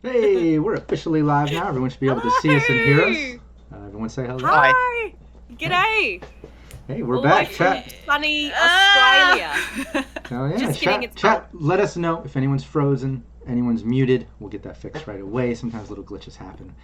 Hey, we're officially live now. Everyone should be able to see us and hear us. Everyone say hello. Hi. G'day. Hey, we're back. Chat. Sunny Australia. Oh yeah, Just kidding, it's chat. Let us know if anyone's frozen, anyone's muted. We'll get that fixed right away. Sometimes little glitches happen.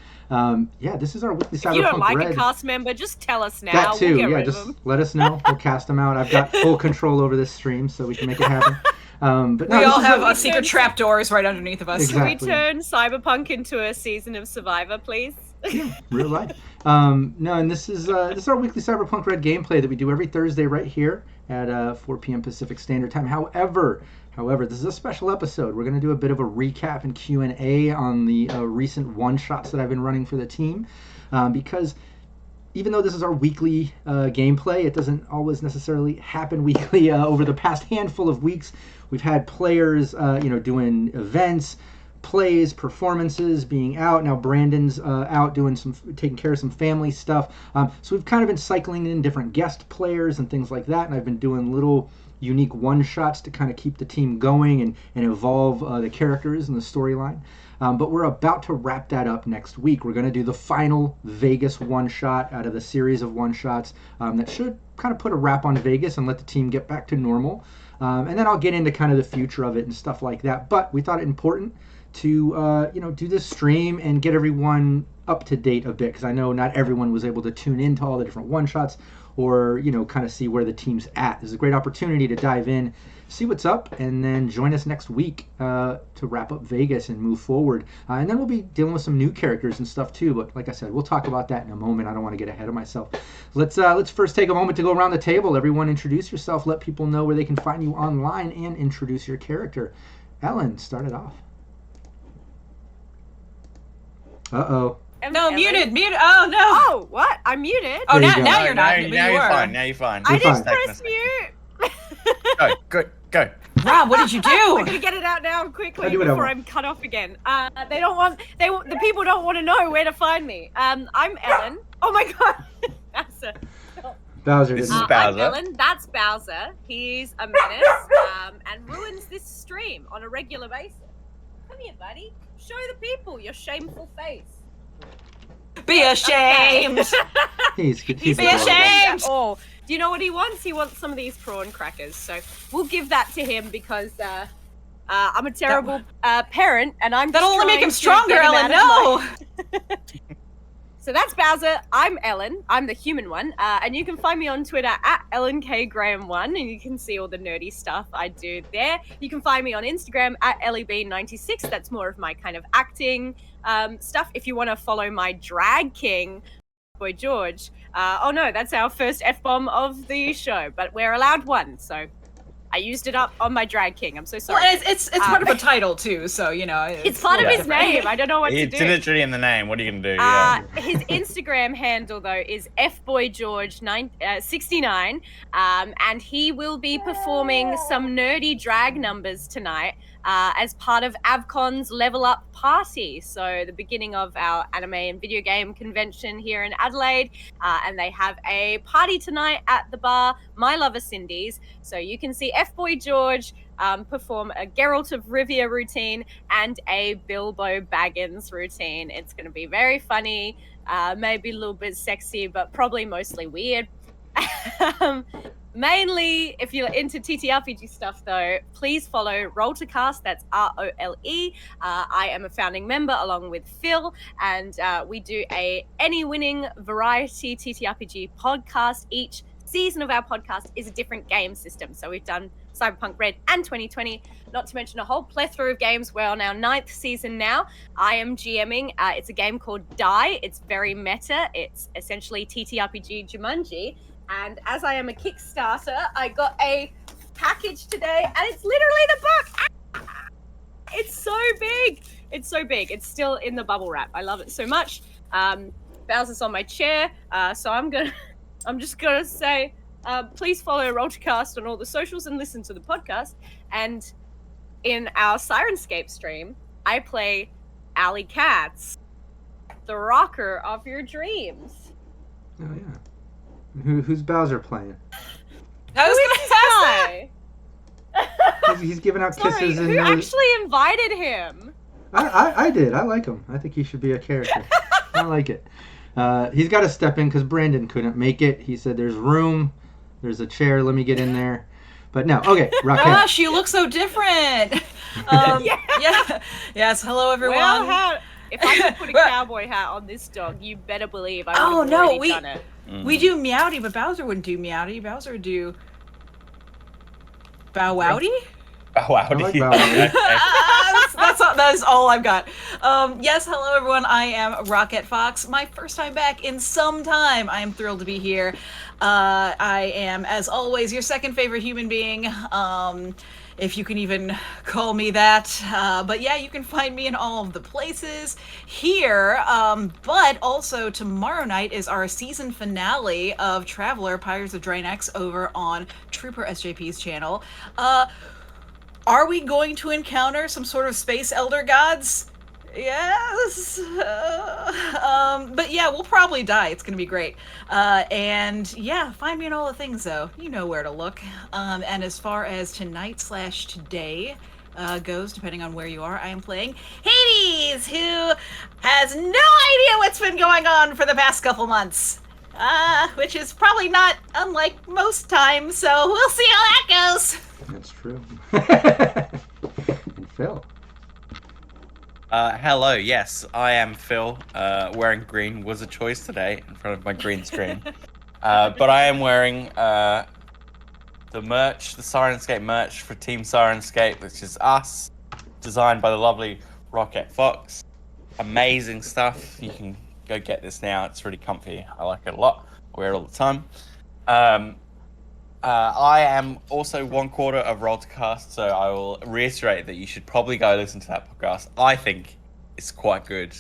Yeah, this is our weekly Cyberpunk If you don't like Red. a cast member, just tell us now. That too. We'll get Yeah, rid just of them. let us know. We'll cast them out. I've got full control over this stream, so we can make it happen. But no, we all this is have secret trapdoors right underneath of us. Exactly. Can we turn Cyberpunk into a season of Survivor, please? Yeah, real life. No, and this is our weekly Cyberpunk Red gameplay that we do every Thursday right here at 4 p.m. Pacific Standard Time. However, this is a special episode. We're going to do a bit of a recap and Q&A on the recent one-shots that I've been running for the team, because even though this is our weekly gameplay, it doesn't always necessarily happen weekly. Over the past handful of weeks, we've had players, doing events, plays, performances, being out. Now Brandon's out doing taking care of some family stuff. So we've kind of been cycling in different guest players and things like that. And I've been doing little unique one-shots to kind of keep the team going and evolve the characters and the storyline. But we're about to wrap that up next week. We're going to do the final Vegas one-shot out of the series of one-shots that should kind of put a wrap on Vegas and let the team get back to normal. And then I'll get into kind of the future of it and stuff like that. But we thought it important to do this stream and get everyone up to date a bit, because I know not everyone was able to tune into all the different one-shots or kind of see where the team's at. This is a great opportunity to dive in, see what's up, and then join us next week to wrap up Vegas and move forward. And then we'll be dealing with some new characters and stuff too, but like I said, we'll talk about that in a moment. I don't want to get ahead of myself. Let's first take a moment to go around the table. Everyone introduce yourself, let people know where they can find you online, and introduce your character. Ellen, start it off. Uh-oh. No, muted. Oh, no. Oh, what? I'm muted? Oh, There you now go. you're not. Now you're fine. Now you're fine. I You're didn't fine. press mute. Go. Rob, what did you I'm do? gonna get it out now quickly I do whatever. before I'm cut off again. The people don't want to know where to find me. I'm Ellen. Oh my god. Bowser This didn't. is Bowser. I'm Ellen. That's Bowser. He's a menace and ruins this stream on a regular basis. Come here, buddy. Show the people your shameful face. Be ashamed. He's Be adorable. ashamed. Oh, do you know what he wants? He wants some of these prawn crackers. So we'll give that to him because I'm a terrible parent, and I'm. That'll only make him just trying to stronger, get him Ellen. out of No. my- So that's Bowser. I'm Ellen. I'm the human one. And you can find me on Twitter at EllenKGraham1, and you can see all the nerdy stuff I do there. You can find me on Instagram at EllieB96. That's more of my kind of acting stuff. If you want to follow my drag king, Boy George. Oh no, that's our first F-bomb of the show, but we're allowed one, so I used it up on my drag king. I'm so sorry. Well, it's part of a title too, so It's part of a his little different. name. I don't know what to It's do. literally in the name. What are you gonna do? His Instagram handle though is fboygeorge69, and he will be performing some nerdy drag numbers tonight as part of Avcon's Level Up party. So the beginning of our anime and video game convention here in Adelaide, and they have a party tonight at the bar My Lover Cindy's. So you can see F Boy George perform a Geralt of Rivia routine and a Bilbo Baggins routine. It's going to be very funny, maybe a little bit sexy, but probably mostly weird. Mainly, if you're into TTRPG stuff, though, please follow Roll2Cast. That's ROLE. I am a founding member along with Phil, and we do any winning variety TTRPG podcast. Each season of our podcast is a different game system. So we've done Cyberpunk Red and 2020, not to mention a whole plethora of games. We're on our 9th season now. I am GMing. It's a game called Die. It's very meta. It's essentially TTRPG Jumanji. And as I am a Kickstarter, I got a package today, and it's literally the book. It's so big. It's so big. It's still in the bubble wrap. I love it so much. Bowser's on my chair, so I'm just gonna say, please follow Roll2Cast on all the socials and listen to the podcast. And in our Syrinscape stream, I play Alley Katz, the rocker of your dreams. Oh yeah. Who's Bowser playing? I was gonna ask that. He's giving out Sorry, kisses. who actually invited him? I did. I like him. I think he should be a character. I like it. He's got to step in because Brandon couldn't make it. He said there's room. There's a chair. Let me get in there. But no. Okay, Rockette. Gosh, you look so different. Yeah. Yes. Hello, everyone. Well, if I could put a cowboy hat on this dog, you better believe I would have already done it. We do Meowdy, but Bowser wouldn't do Meowdy. Bowser would do Bow Wowdy? Oh, wow. I like Bowser. That is all I've got. Yes, hello everyone. I am Rockette Fox. My first time back in some time. I am thrilled to be here. I am, as always, your second favorite human being. If you can even call me that. But yeah, you can find me in all of the places here. But also tomorrow night is our season finale of Traveler, Pirates of Draenix over on Trooper SJP's channel. Are we going to encounter some sort of space elder gods? Yes. But yeah, we'll probably die. It's gonna be great. And yeah, find me in all the things though. You know where to look. And as far as tonight/today goes, depending on where you are, I am playing Hades, who has no idea what's been going on for the past couple months. Which is probably not unlike most times, so we'll see how that goes. That's true. And Phil. Hello, yes, I am Phil. Wearing green was a choice today in front of my green screen. But I am wearing the merch, the Syrinscape merch for Team Syrinscape, which is us, designed by the lovely Rockette Fox. Amazing stuff. You can go get this now. It's really comfy. I like it a lot. I wear it all the time. I am also 1/4 of Roll2Cast, so I will reiterate that you should probably go listen to that podcast. I think it's quite good,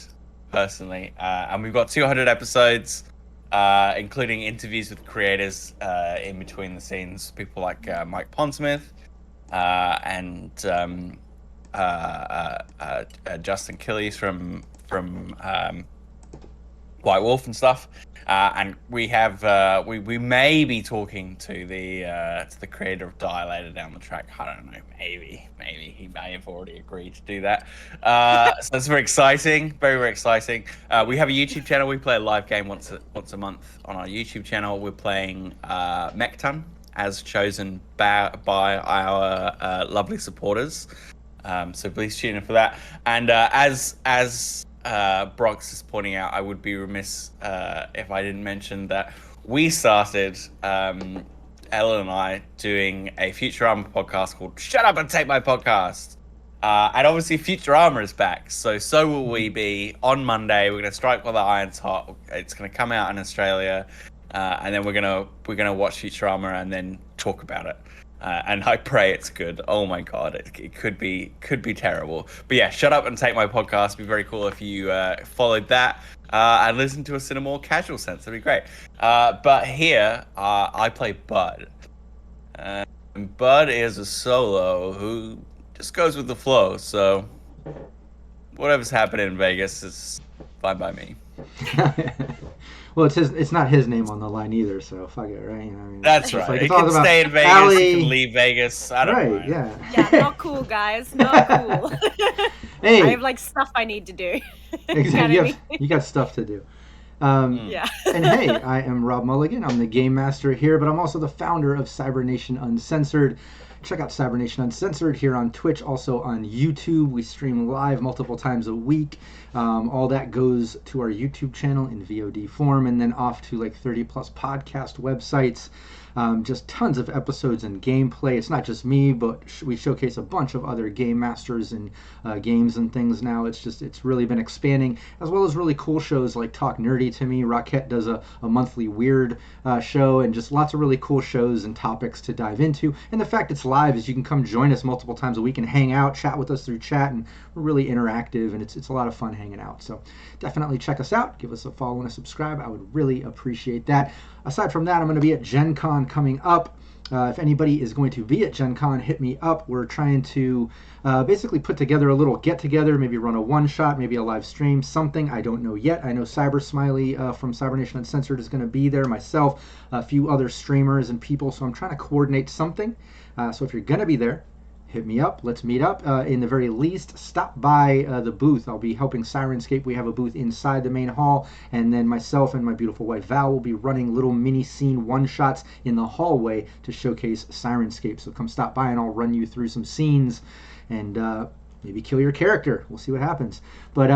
personally. And we've got 200 episodes, including interviews with creators in between the scenes. People like Mike Pondsmith and Justin Killies from White Wolf and stuff. And we have we may be talking to the creator of Die later down the track. I don't know, maybe he may have already agreed to do that. So that's very exciting, very, very exciting. We have a YouTube channel. We play a live game once a month on our YouTube channel. We're playing Mechton as chosen by our lovely supporters. So please tune in for that. And as Bronx is pointing out, I would be remiss if I didn't mention that we started, Ellen and I, doing a Futurama podcast called Shut Up and Take My Podcast. And obviously Futurama is back, so will we be on Monday. We're going to strike while the iron's hot. It's going to come out in Australia, and then we're gonna watch Futurama and then talk about it. And I pray it's good. Oh my god, it could be terrible. But yeah, Shut Up and Take My Podcast. It'd be very cool if you followed that and listened to us in a more casual sense. That'd be great. But here, I play Bud. And Bud is a solo who just goes with the flow. So whatever's happening in Vegas is fine by me. Well, it's not his name on the line either, so fuck it, right? You know, I mean, That's it's right. like, It it's all can about stay in Vegas. Allie. It can leave Vegas. I don't Right? mind. Yeah. Yeah, not cool, guys. Not cool. Hey. I have like stuff I need to do. Exactly. You got stuff to do. Yeah. And hey, I am Rob Mulligan. I'm the game master here, but I'm also the founder of Cybernation Uncensored. Check out Cybernation Uncensored here on Twitch, also on YouTube. We stream live multiple times a week. All that goes to our YouTube channel in VOD form, and then off to like 30 plus podcast websites. Just tons of episodes and gameplay. It's not just me, but we showcase a bunch of other game masters and games and things now. It's really been expanding, as well as really cool shows like Talk Nerdy to Me. Rockette does a monthly weird show, and just lots of really cool shows and topics to dive into. And the fact it's live is you can come join us multiple times a week and hang out, chat with us through chat, and we're really interactive, and it's a lot of fun hanging out. So definitely check us out. Give us a follow and a subscribe. I would really appreciate that. Aside from that, I'm going to be at Gen Con coming up. If anybody is going to be at Gen Con, hit me up. We're trying to basically put together a little get-together, maybe run a one-shot, maybe a live stream, something. I don't know yet. I know Cyber Smiley from Cybernation Uncensored is going to be there, myself, a few other streamers and people, so I'm trying to coordinate something. So if you're going to be there, hit me up. Let's meet up. In the very least, stop by the booth. I'll be helping Syrinscape. We have a booth inside the main hall, and then myself and my beautiful wife Val will be running little mini scene one-shots in the hallway to showcase Syrinscape. So come stop by and I'll run you through some scenes and maybe kill your character. We'll see what happens. But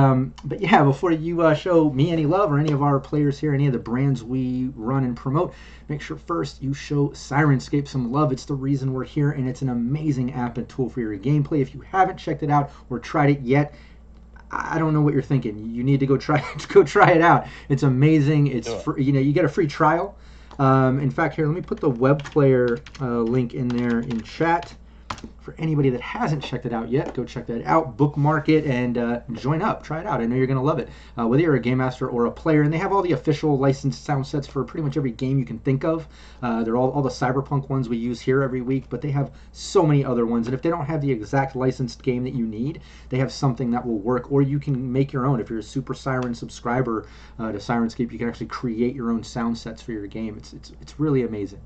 yeah, before you show me any love or any of our players here, any of the brands we run and promote, make sure first you show Syrinscape some love. It's the reason we're here, and it's an amazing app and tool for your gameplay. If you haven't checked it out or tried it yet, I don't know what you're thinking. You need to go try it out. It's amazing. It's free, you get a free trial. In fact, here, let me put the web player link in there in chat. For anybody that hasn't checked it out yet, go check that out, bookmark it, and join up. Try it out. I know you're going to love it. Whether you're a game master or a player, and they have all the official licensed sound sets for pretty much every game you can think of. They're all the Cyberpunk ones we use here every week, but they have so many other ones. And if they don't have the exact licensed game that you need, they have something that will work, or you can make your own. If you're a Super Siren subscriber to Syrinscape, you can actually create your own sound sets for your game. It's really amazing.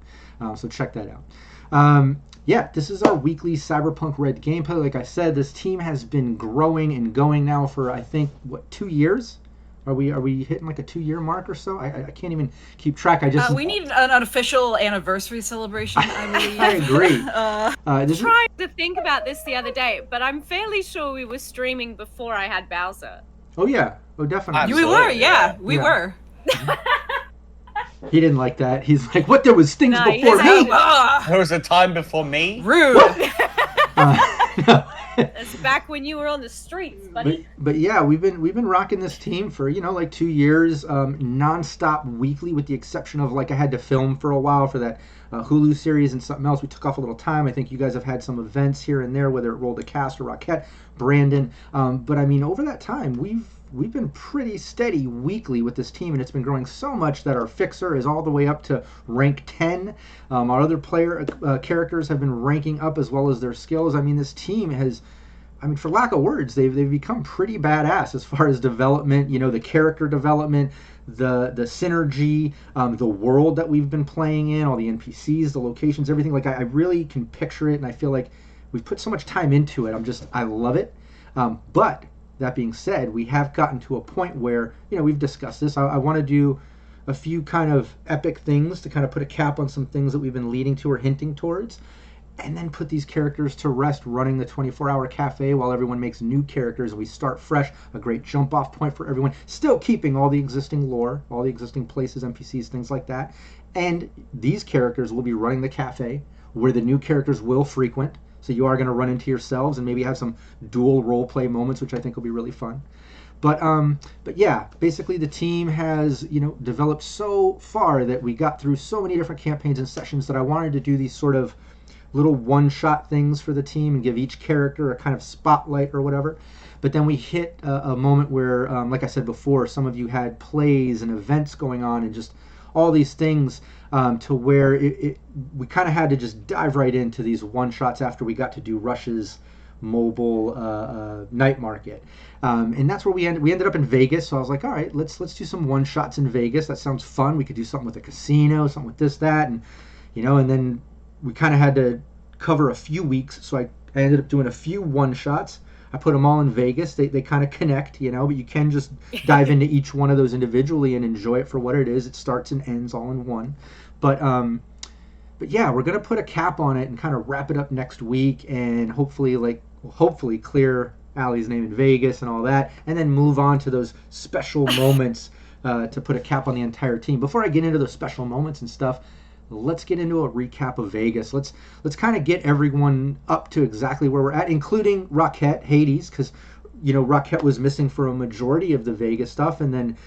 So check that out. Yeah, this is our weekly Cyberpunk Red gameplay. Like I said, this team has been growing and going now for, I think, 2 years? Are we hitting like a 2-year mark or so? I can't even keep track. We need an official anniversary celebration, I believe. I agree. Trying to think about this the other day, but I'm fairly sure we were streaming before I had Bowser. Oh yeah, definitely. We were, yeah, we were. He didn't like that. He's like, "What? There was things before me." There was a time before me. Rude. No. It's back when you were on the streets, buddy. But yeah, we've been rocking this team for like 2 years, nonstop weekly, with the exception of like I had to film for a while for that Hulu series and something else. We took off a little time. I think you guys have had some events here and there, whether it rolled a cast or Rockette, Brandon. But I mean, over that time, we've been pretty steady weekly with this team, and it's been growing so much that our fixer is all the way up to rank 10. Our other player characters have been ranking up as well as their skills. I mean, this team has, for lack of words, they've become pretty badass as far as development, the character development, the synergy, the world that we've been playing in, all the NPCs, the locations, everything. Like I really can picture it, and I feel like we've put so much time into it. I love it. But that being said, we have gotten to a point where, we've discussed this. I want to do a few kind of epic things to kind of put a cap on some things that we've been leading to or hinting towards, and then put these characters to rest running the 24-hour cafe while everyone makes new characters and we start fresh, a great jump-off point for everyone, still keeping all the existing lore, all the existing places, NPCs, things like that. And these characters will be running the cafe where the new characters will frequent. So you are going to run into yourselves and maybe have some dual role play moments, which I think will be really fun. But yeah, basically the team has developed so far that we got through so many different campaigns and sessions that I wanted to do these sort of little one-shot things for the team and give each character a kind of spotlight or whatever. But then we hit a moment where, like I said before, some of you had plays and events going on and just all these things to where we kind of had to just dive right into these one-shots after we got to do rushes mobile night market. And that's where we ended up in Vegas. So I was like, all right, let's do some one shots in Vegas. That sounds fun. We could do something with a casino, something with this, that, and and then we kind of had to cover a few weeks. So I ended up doing a few one shots. I put them all in Vegas. They kind of connect, but you can just dive into each one of those individually and enjoy it for what it is. It starts and ends all in one. But yeah, we're gonna put a cap on it and kind of wrap it up next week, and hopefully clear Allie's name in Vegas and all that, and then move on to those special moments to put a cap on the entire team. Before I get into those special moments and stuff, let's get into a recap of Vegas. Let's kind of get everyone up to exactly where we're at, including Rockette, Hades, because Rockette was missing for a majority of the Vegas stuff, and then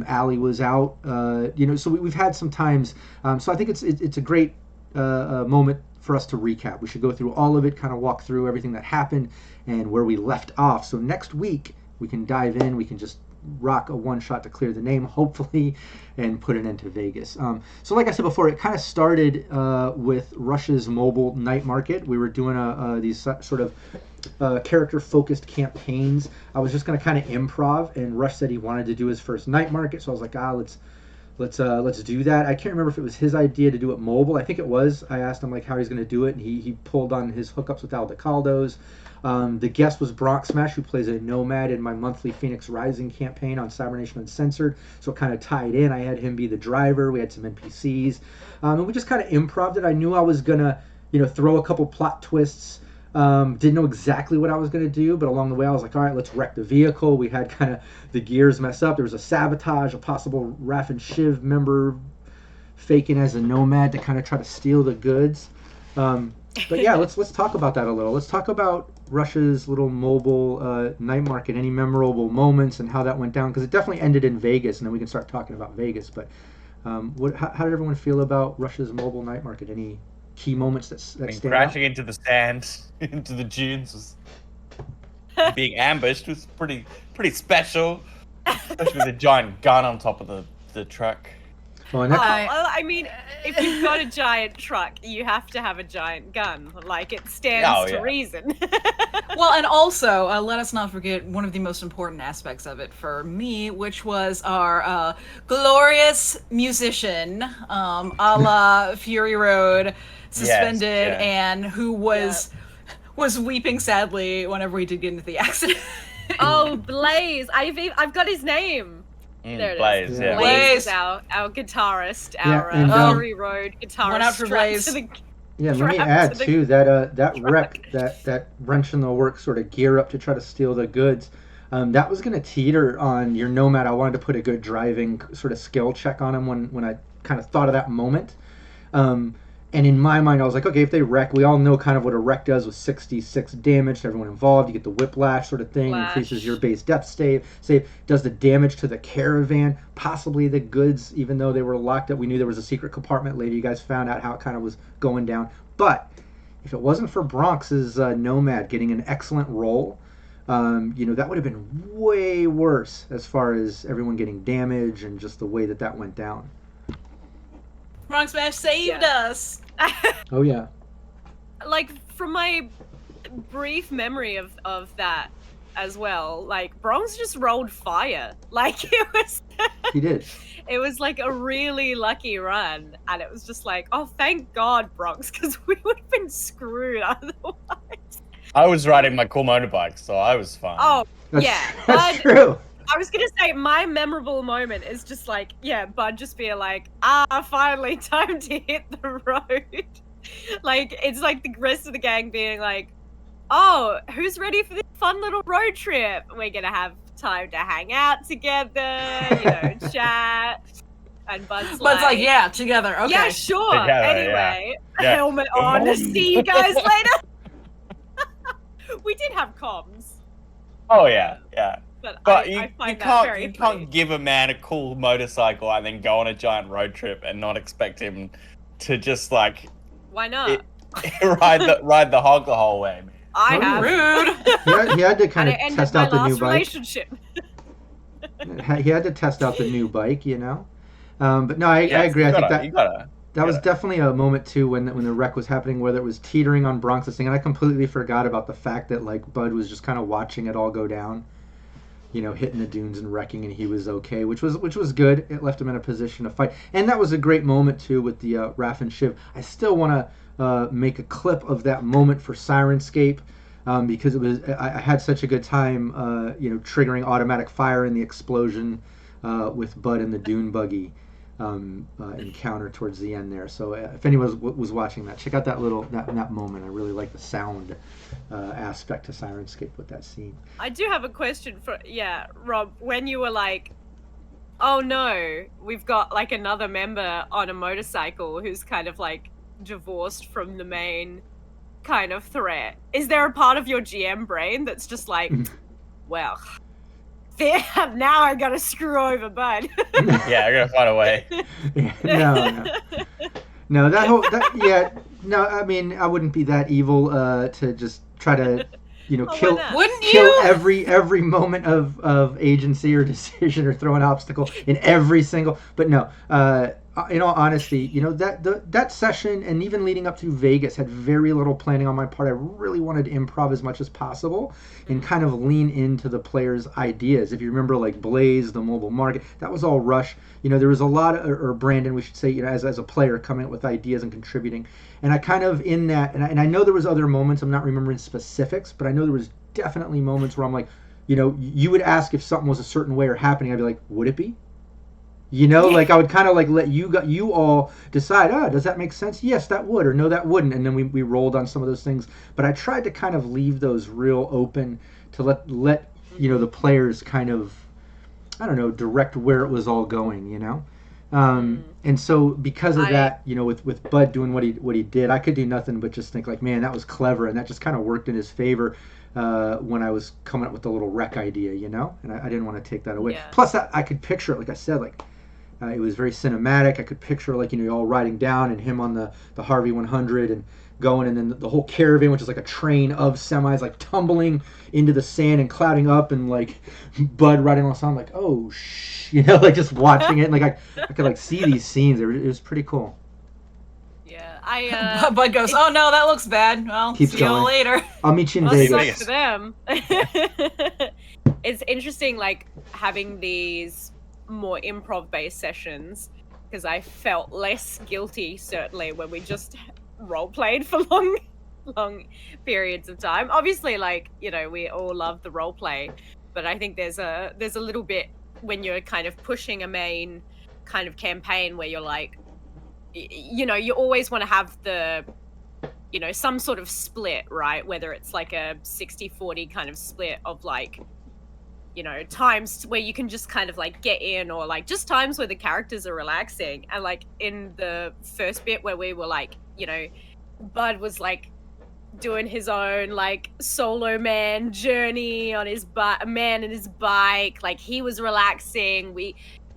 Allie was out. So we've had some times. So I think it's a great moment for us to recap. We should go through all of it, kind of walk through everything that happened and where we left off. So next week we can dive in. We can just rock a one shot to clear the name, hopefully, and put it into Vegas. So like I said before, it kind of started with Rush's mobile night market. We were doing these sort of character-focused campaigns. I was just going to kind of improv, and Rush said he wanted to do his first night market, so I was like, let's do that. I can't remember if it was his idea to do it mobile. I think it was. I asked him how he's going to do it, and he pulled on his hookups with Aldecaldos. The guest was Bronx Smash, who plays a nomad in my monthly Phoenix Rising campaign on Cybernation Uncensored, so it kind of tied in. I had him be the driver. We had some NPCs, and we just kind of improv'd it. I knew I was going to throw a couple plot twists. Didn't know exactly what I was going to do, but along the way I was like, all right, let's wreck the vehicle. We had kind of the gears mess up. There was a sabotage, a possible Raph and Shiv member faking as a nomad to kind of try to steal the goods. But yeah, let's talk about that a little. Let's talk about Rush's little mobile night market, any memorable moments and how that went down, because it definitely ended in Vegas, and then we can start talking about Vegas. But how did everyone feel about Rush's mobile night market? Any key moments that stand crashing out? into the sand, into the dunes, being ambushed was pretty special, especially with a giant gun on top of the truck. Oh, and that's, I mean, if you've got a giant truck, you have to have a giant gun. It stands to reason. Well, and also, let us not forget one of the most important aspects of it for me, which was our glorious musician, a la Fury Road, suspended, and who was weeping sadly whenever we did get into the accident. Oh, Blaze! I've got his name. There it Blaze, is. yeah. Blaze is our guitarist, our Fury Road guitarist. One out for Blaze. Yeah, let me add too that wreck, that wrench in the works sort of gear up to try to steal the goods. That was going to teeter on your nomad. I wanted to put a good driving sort of skill check on him when I kind of thought of that moment. And in my mind, I was like, okay, if they wreck, we all know kind of what a wreck does with 66 damage to everyone involved. You get the whiplash sort of thing, increases your base death save, does the damage to the caravan, possibly the goods, even though they were locked up. We knew there was a secret compartment later. You guys found out how it kind of was going down. But if it wasn't for Bronx's nomad getting an excellent roll, that would have been way worse as far as everyone getting damage and just the way that went down. Bronx Smash saved us. Oh yeah. From my brief memory of that as well, Bronx just rolled fire. It was. He did. It was a really lucky run, and it was just oh, thank God, Bronx, because we would have been screwed otherwise. I was riding my cool motorbike, so I was fine. Oh, That's true. I was going to say, my memorable moment is just Bud just being finally time to hit the road. It's the rest of the gang being oh, who's ready for this fun little road trip? We're going to have time to hang out together, chat. And Bud's yeah, together. Okay. Yeah, sure. Together, anyway, yeah. helmet on. See you guys later. We did have comms. Oh, yeah. But you, I find you that very can't funny. give a man a cool motorcycle and then go on a giant road trip and not expect him to just Why not? ride the hog the whole way. I have. Rude. He had to kind of test out the new bike. Relationship. He had to test out the new bike, But no, I agree. I think That was definitely a moment too when the wreck was happening, whether it was teetering on Bronx's thing, and I completely forgot about the fact that like Bud was just kind of watching it all go down, hitting the dunes and wrecking, and he was okay, which was good. It left him in a position to fight, and that was a great moment too with the Raph and Shiv. I still want to make a clip of that moment for Syrinscape. Because I had such a good time, triggering automatic fire in the explosion with Bud and the dune buggy encounter towards the end there. So if anyone was watching that, check out that moment. I really like the sound aspect to Syrinscape with that scene. I do have a question for Rob. When you were like, "Oh no, we've got like another member on a motorcycle who's kind of like divorced from the main kind of threat," is there a part of your GM brain that's just like, well, now I gotta screw over Bud? Yeah, I gotta find a way. No, no. I mean, I wouldn't be that evil to just try to, kill every moment of agency or decision or throw an obstacle in every single. But no, in all honesty, that session and even leading up to Vegas had very little planning on my part. I really wanted to improv as much as possible and kind of lean into the players' ideas. If you remember, like Blaze, the mobile market, that was all Rush. There was a lot of, or Brandon, we should say, as a player coming up with ideas and contributing. And I kind of in that, and I know there was other moments. I'm not remembering specifics, but I know there was definitely moments where I'm like, you would ask if something was a certain way or happening. I'd be like, would it be? Like I would kind of like let you all decide, does that make sense? Yes, that would, or no, that wouldn't. And then we rolled on some of those things. But I tried to kind of leave those real open to let the players kind of, I don't know, direct where it was all going, And so because of that, with Bud doing what he did, I could do nothing but just think like, man, that was clever. And that just kind of worked in his favor when I was coming up with the little wreck idea, And I didn't want to take that away. Yeah. Plus, I could picture it, like I said, like, it was very cinematic. I could picture like all riding down and him on the Harvey 100 and going, and then the whole caravan, which is like a train of semis, like tumbling into the sand and clouding up, and like Bud riding along. So I'm like, oh like just watching it, and like I could like see these scenes. It was pretty cool. Yeah, Bud goes, "Oh no, that looks bad. Well, Keeps see you going. later." I'll meet you in well, Vegas. sucks for them. It's interesting, like having these more improv-based sessions, because I felt less guilty certainly when we just role played for long periods of time. Obviously, like we all love the role play, but I think there's a little bit when you're kind of pushing a main kind of campaign where you're like, you always want to have the some sort of split, right? Whether it's like a 60-40 kind of split of like times where you can just kind of like get in, or like just times where the characters are relaxing. And like in the first bit where we were like, Bud was like doing his own like solo man journey on his man and his bike, like he was relaxing. We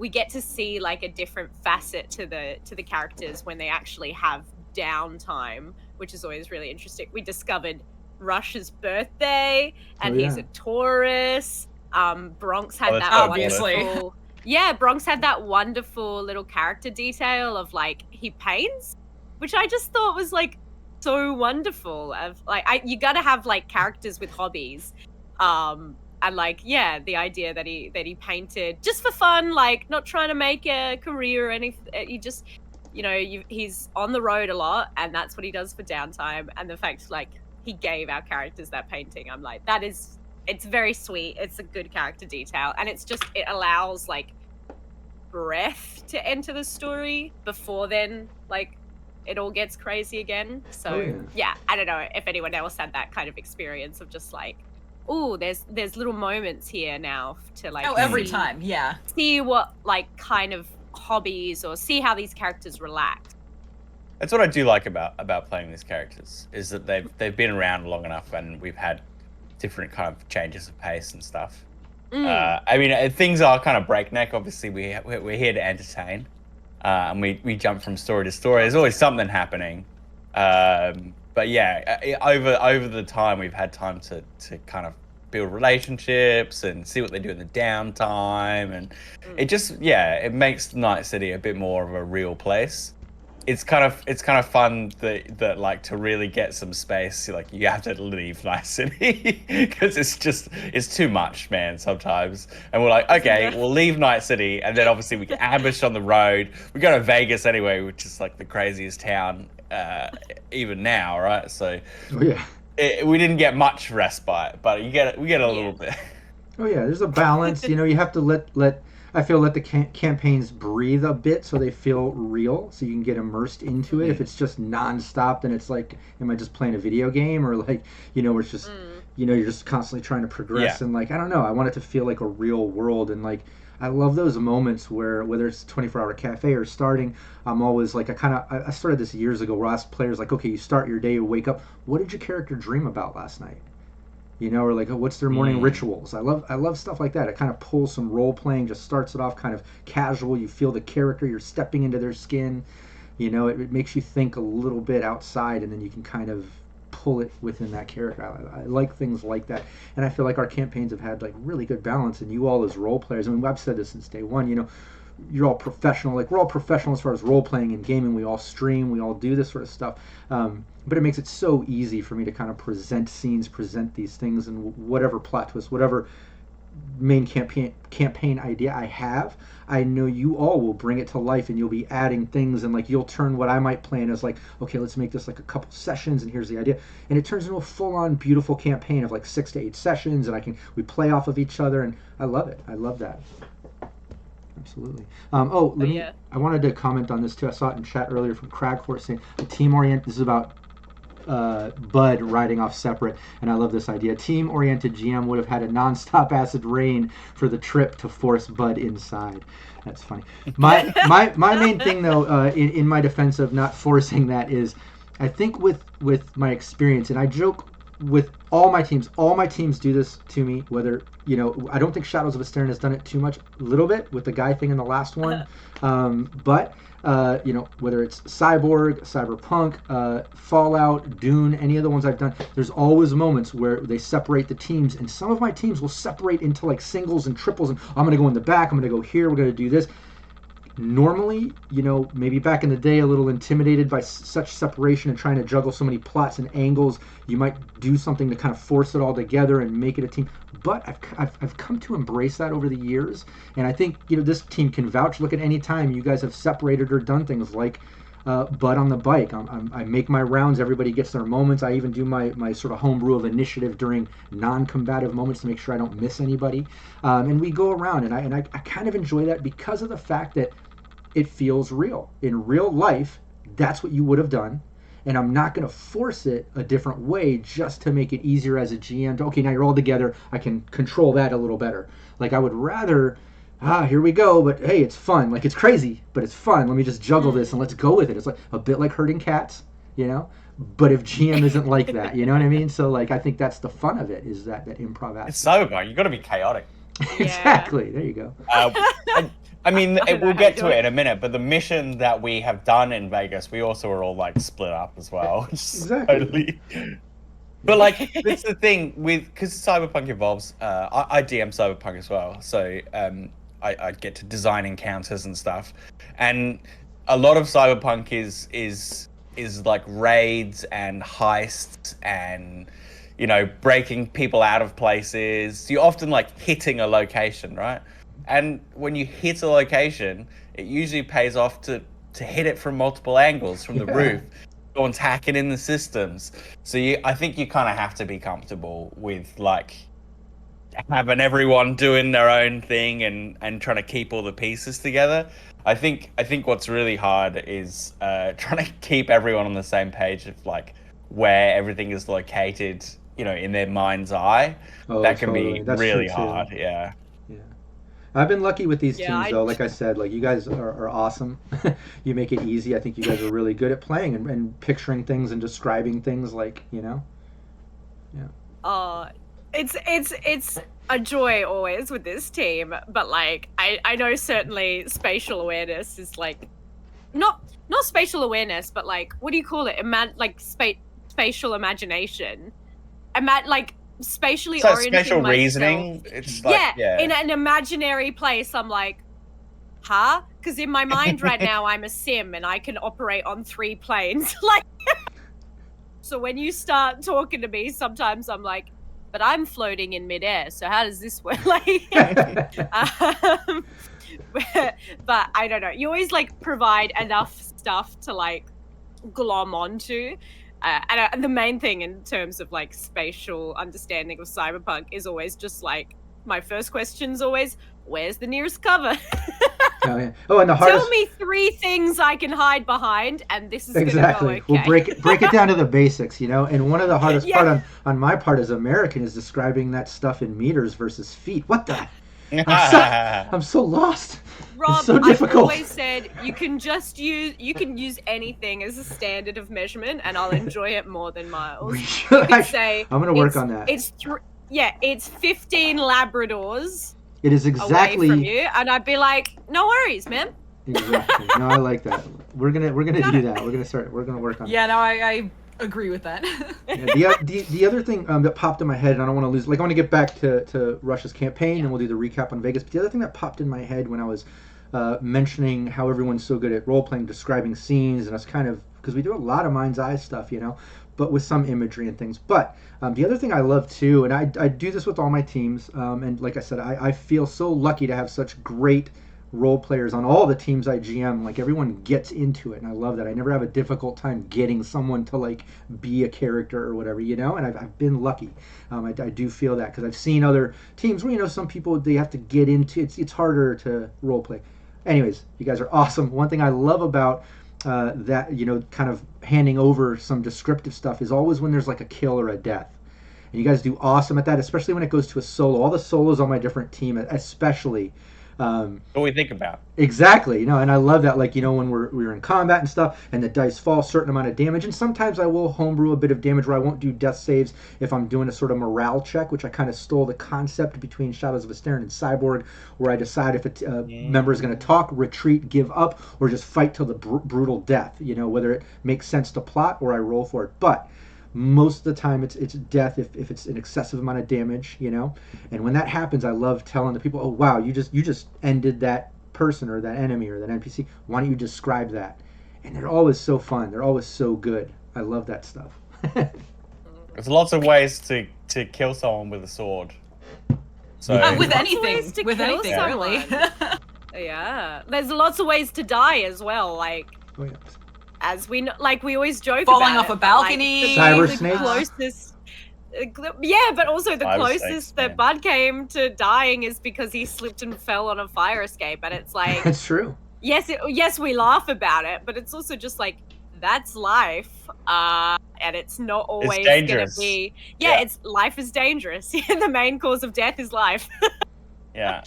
get to see like a different facet to the characters when they actually have downtime, which is always really interesting. We discovered Rush's birthday, and he's a Taurus. Bronx had that wonderful. Yeah, Bronx had that wonderful little character detail of like he paints, which I just thought was like so wonderful. Of like, you gotta have like characters with hobbies, and like the idea that he painted just for fun, like not trying to make a career or anything. He just he's on the road a lot, and that's what he does for downtime. And the fact like he gave our characters that painting, I'm like, it's very sweet. It's a good character detail, and it allows like breath to enter the story before then like it all gets crazy again. So I don't know if anyone else had that kind of experience of just like, oh, there's little moments here now to like every time see what like kind of hobbies, or see how these characters relax. That's what I do like about playing these characters, is that they've been around long enough, and we've had different kind of changes of pace and stuff. I mean, things are kind of breakneck. Obviously, we're here to entertain, and we jump from story to story. There's always something happening, but over the time we've had time to kind of build relationships and see what they do in the downtime, and it just it makes Night City a bit more of a real place. it's kind of fun that like to really get some space, like you have to leave Night City because it's too much, man, sometimes. And we're like, okay, we'll leave Night City, and then obviously we get ambushed on the road. We go to Vegas anyway, which is like the craziest town even now, right? So we didn't get much respite, but we get a little bit. Oh yeah, there's a balance. You know, you have to let the campaigns breathe a bit so they feel real, so you can get immersed into it. If it's just nonstop, then it's like, am I just playing a video game, or like, you know, it's just, you know, you're just constantly trying to progress, and like, I don't know, I want it to feel like a real world, and like, I love those moments where, whether it's 24-hour cafe or starting, I'm always like, I started this years ago, where I asked players like, okay, you start your day, you wake up, what did your character dream about last night? You know, or like, what's their morning rituals? I love stuff like that. It kind of pulls some role playing, just starts it off kind of casual. You feel the character, you're stepping into their skin. You know, it makes you think a little bit outside, and then you can kind of pull it within that character. I like things like that, and I feel like our campaigns have had like really good balance. And you all as role players, I mean, I've said this since day one. You know, you're all professional. Like, we're all professional as far as role playing and gaming. We all stream. We all do this sort of stuff. But it makes it so easy for me to kind of present scenes, present these things, and whatever plot twist, whatever main campaign idea I have, I know you all will bring it to life, and you'll be adding things, and like, you'll turn what I might plan as like, okay, let's make this like a couple sessions, and here's the idea, and it turns into a full-on beautiful campaign of like 6 to 8 sessions, and we play off of each other, and I love it. I love that. Absolutely. I wanted to comment on this too. I saw it in chat earlier from Cragforce saying the team-oriented. This is about Bud riding off separate, and I love this idea. Team-oriented GM would have had a non-stop acid rain for the trip to force Bud inside. That's funny. My main thing though, in my defense of not forcing that, is I think with my experience, and I joke with all my teams do this to me, whether, you know, I don't think Shadows of Astern has done it too much, a little bit with the guy thing in the last one, but you know, whether it's Cyborg, Cyberpunk, Fallout, Dune, any of the ones I've done, there's always moments where they separate the teams, and some of my teams will separate into like singles and triples, and I'm going to go in the back, I'm going to go here, we're going to do this. Normally, you know, maybe back in the day, a little intimidated by such separation and trying to juggle so many plots and angles, you might do something to kind of force it all together and make it a team. But I've come to embrace that over the years, and I think, you know, this team can vouch. Look at any time you guys have separated or done things like Bud on the bike. I make my rounds, everybody gets their moments. I even do my sort of homebrew of initiative during non-combative moments to make sure I don't miss anybody. And we go around, and I kind of enjoy that because of the fact that it feels real. In real life, that's what you would have done, and I'm not going to force it a different way just to make it easier as a GM to, okay, now you're all together, I can control that a little better. Like, I would rather, here we go, but hey, it's fun. Like, it's crazy, but it's fun. Let me just juggle this and let's go with it. It's like a bit like herding cats, you know? But if GM isn't like that, you know what I mean? So, like, I think that's the fun of it, is that improv aspect. It's Cyberpunk. You got to be chaotic. Exactly. There you go. I mean, we'll get to it in a minute, but the mission that we have done in Vegas, we also are all like split up as well. Exactly. Totally. But like, it's the thing because Cyberpunk evolves. I DM Cyberpunk as well, so I get to design encounters and stuff, and a lot of Cyberpunk is like raids and heists and, you know, breaking people out of places. You're often like hitting a location, right? And when you hit a location, it usually pays off to hit it from multiple angles, from the roof. Someone's hacking in the systems. So I think you kind of have to be comfortable with like having everyone doing their own thing and trying to keep all the pieces together. I think what's really hard is trying to keep everyone on the same page of like where everything is located, you know, in their mind's eye. That can be really hard. Yeah. I've been lucky with these teams, though. Like I said, like, you guys are awesome. You make it easy. I think you guys are really good at playing and picturing things and describing things, like, you know. Yeah. It's a joy always with this team, but like I know certainly spatial awareness is like not spatial awareness, but like, what do you call it? Spatial imagination. Like, spatially oriented spatial myself. Reasoning. It's like, in an imaginary place, I'm like, because in my mind right now I'm a sim and I can operate on 3 planes. Like, so when you start talking to me, sometimes I'm like, but I'm floating in midair. So how does this work? Like, but I don't know. You always like provide enough stuff to like glom onto. And the main thing in terms of like spatial understanding of Cyberpunk is always just like, my first question's always, where's the nearest cover? Oh, yeah. Oh, and the hardest... Tell me 3 things I can hide behind, and this is exactly. Gonna go okay. We'll break it down to the basics, you know. And one of the hardest part on my part as American is describing that stuff in meters versus feet. What the? I'm so lost. Rob, it's so difficult. I've always said you can use anything as a standard of measurement, and I'll enjoy it more than miles. You could say I'm going to work on that. It's 15 Labradors. It is exactly away from you, and I'd be like, no worries, man. Exactly. No, I like that. We're gonna do that. We're gonna work on it. Yeah, no, I agree with that. Yeah, the other thing that popped in my head, and I don't want to lose. Like, I want to get back to Russia's campaign, and we'll do the recap on Vegas. But the other thing that popped in my head when I was mentioning how everyone's so good at role playing, describing scenes, and us kind of, because we do a lot of mind's eye stuff, you know, but with some imagery and things. But the other thing I love too, and I do this with all my teams, and like I said, I feel so lucky to have such great role players on all the teams I GM. Like, everyone gets into it, and I love that. I never have a difficult time getting someone to like be a character or whatever, you know. And I've been lucky. I do feel that, because I've seen other teams where, you know, some people, they have to get into it's harder to role play. Anyways, you guys are awesome. One thing I love about that, you know, kind of handing over some descriptive stuff is always when there's like a kill or a death. And you guys do awesome at that, especially when it goes to a solo. All the solos on my different team, especially. What we think about. Exactly, you know, and I love that, like, you know, when we're in combat and stuff, and the dice fall a certain amount of damage, and sometimes I will homebrew a bit of damage where I won't do death saves if I'm doing a sort of morale check, which I kind of stole the concept between Shadows of Astarion and Cyborg, where I decide if a member is going to talk, retreat, give up, or just fight till the brutal death, you know, whether it makes sense to plot or I roll for it. But most of the time it's death if it's an excessive amount of damage, you know. And when that happens, I love telling the people, oh wow, you just ended that person or that enemy or that NPC. Why don't you describe that? And they're always so fun. They're always so good. I love that stuff. There's lots of ways to kill someone with a sword. So with anything, really. Yeah, there's lots of ways to die as well. Like, oh, yeah. As we know, like, we always joke falling about off a balcony, cyber snakes. Closest, yeah, but also the closest that Bud came to dying is because he slipped and fell on a fire escape, and it's like, that's true. Yes, we laugh about it, but it's also just like, that's life, and it's not always gonna be. Yeah, it's life is dangerous. The main cause of death is life. Yeah.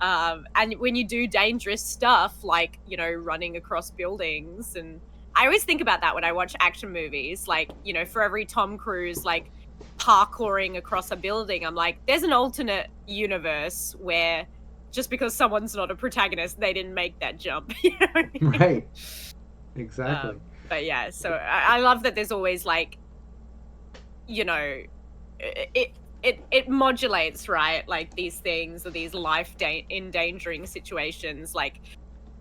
And when you do dangerous stuff, like, you know, running across buildings, and I always think about that when I watch action movies, like, you know, for every Tom Cruise, like, parkouring across a building, I'm like, there's an alternate universe where just because someone's not a protagonist, they didn't make that jump. You know what I mean? Right. Exactly. But yeah, so I love that there's always, like, you know, it modulates, right? Like, these things or these life-endangering situations. Like,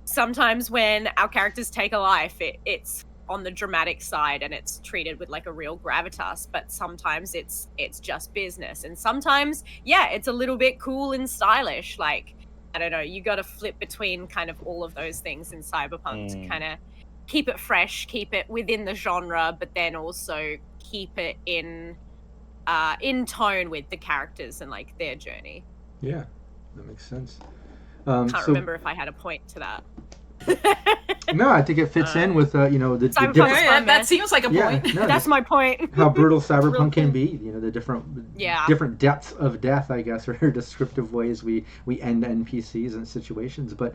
sometimes when our characters take a life, it's on the dramatic side and it's treated with like a real gravitas. But sometimes it's just business, and sometimes, yeah, it's a little bit cool and stylish. Like, I don't know, you got to flip between kind of all of those things in Cyberpunk to kind of keep it fresh, keep it within the genre, but then also keep it in tone with the characters and like their journey. Yeah, that makes sense. Can't remember if I had a point to that. No, I think it fits in with the different. Yeah, that seems like a point. Yeah, no, that's my point. How brutal Cyberpunk can be. You know, the different depths of death, I guess, or descriptive ways we end NPCs and situations. But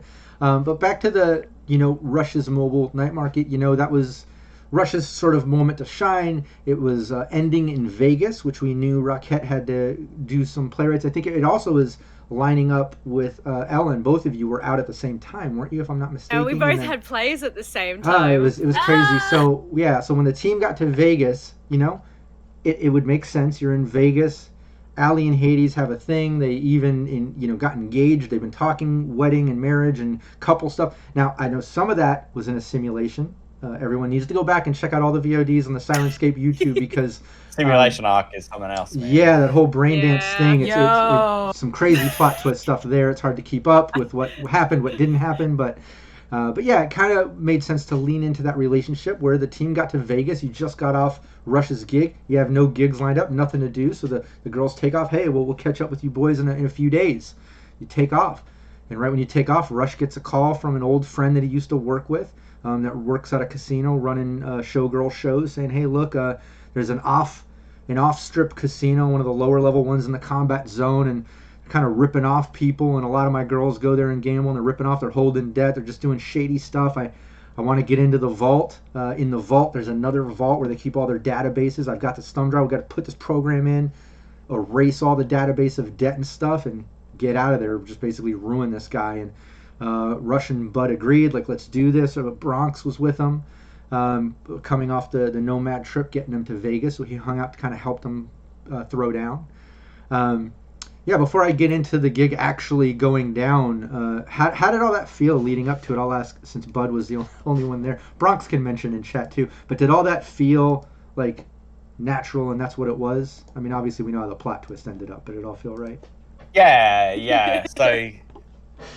back to the Russia's mobile night market. You know, that was Russia's sort of moment to shine. It was ending in Vegas, which we knew Rockette had to do some playwrights. I think it also was lining up with Ellen. Both of you were out at the same time, weren't you, if I'm not mistaken? Oh, we both had plays at the same time. It was crazy. So yeah, so when the team got to Vegas, it would make sense. You're in Vegas, Allie and Hades have a thing. They even got engaged. They've been talking wedding and marriage and couple stuff. Now I know some of that was in a simulation. Everyone needs to go back and check out all the VODs on the Syrinscape YouTube because Simulation Arc is something else, man. Yeah, that whole brain dance thing. It's some crazy plot twist stuff there. It's hard to keep up with what happened, what didn't happen, but yeah, it kind of made sense to lean into that relationship where the team got to Vegas. You just got off Rush's gig. You have no gigs lined up, nothing to do. So the girls take off. Hey, well, we'll catch up with you boys in a few days. You take off. And right when you take off, Rush gets a call from an old friend that he used to work with that works at a casino running showgirl shows saying, hey, look, there's an off-strip casino, one of the lower level ones in the combat zone, and kind of ripping off people, and a lot of my girls go there and gamble, and they're ripping off, they're holding debt, they're just doing shady stuff. I want to get into the vault. In the vault, there's another vault where they keep all their databases. I've got this thumb drive. We've got to put this program in, erase all the database of debt and stuff, and get out of there, just basically ruin this guy. And Rush and Bud agreed, like, let's do this. So Bronx was with them, coming off the Nomad trip, getting them to Vegas, so he hung out to kind of help them throw down. Yeah, before I get into the gig actually going down, how did all that feel leading up to it? I'll ask, since Bud was the only one there. Bronx can mention in chat too, but did all that feel like natural and that's what it was? I mean, obviously we know how the plot twist ended up, but did it all feel right? Yeah. So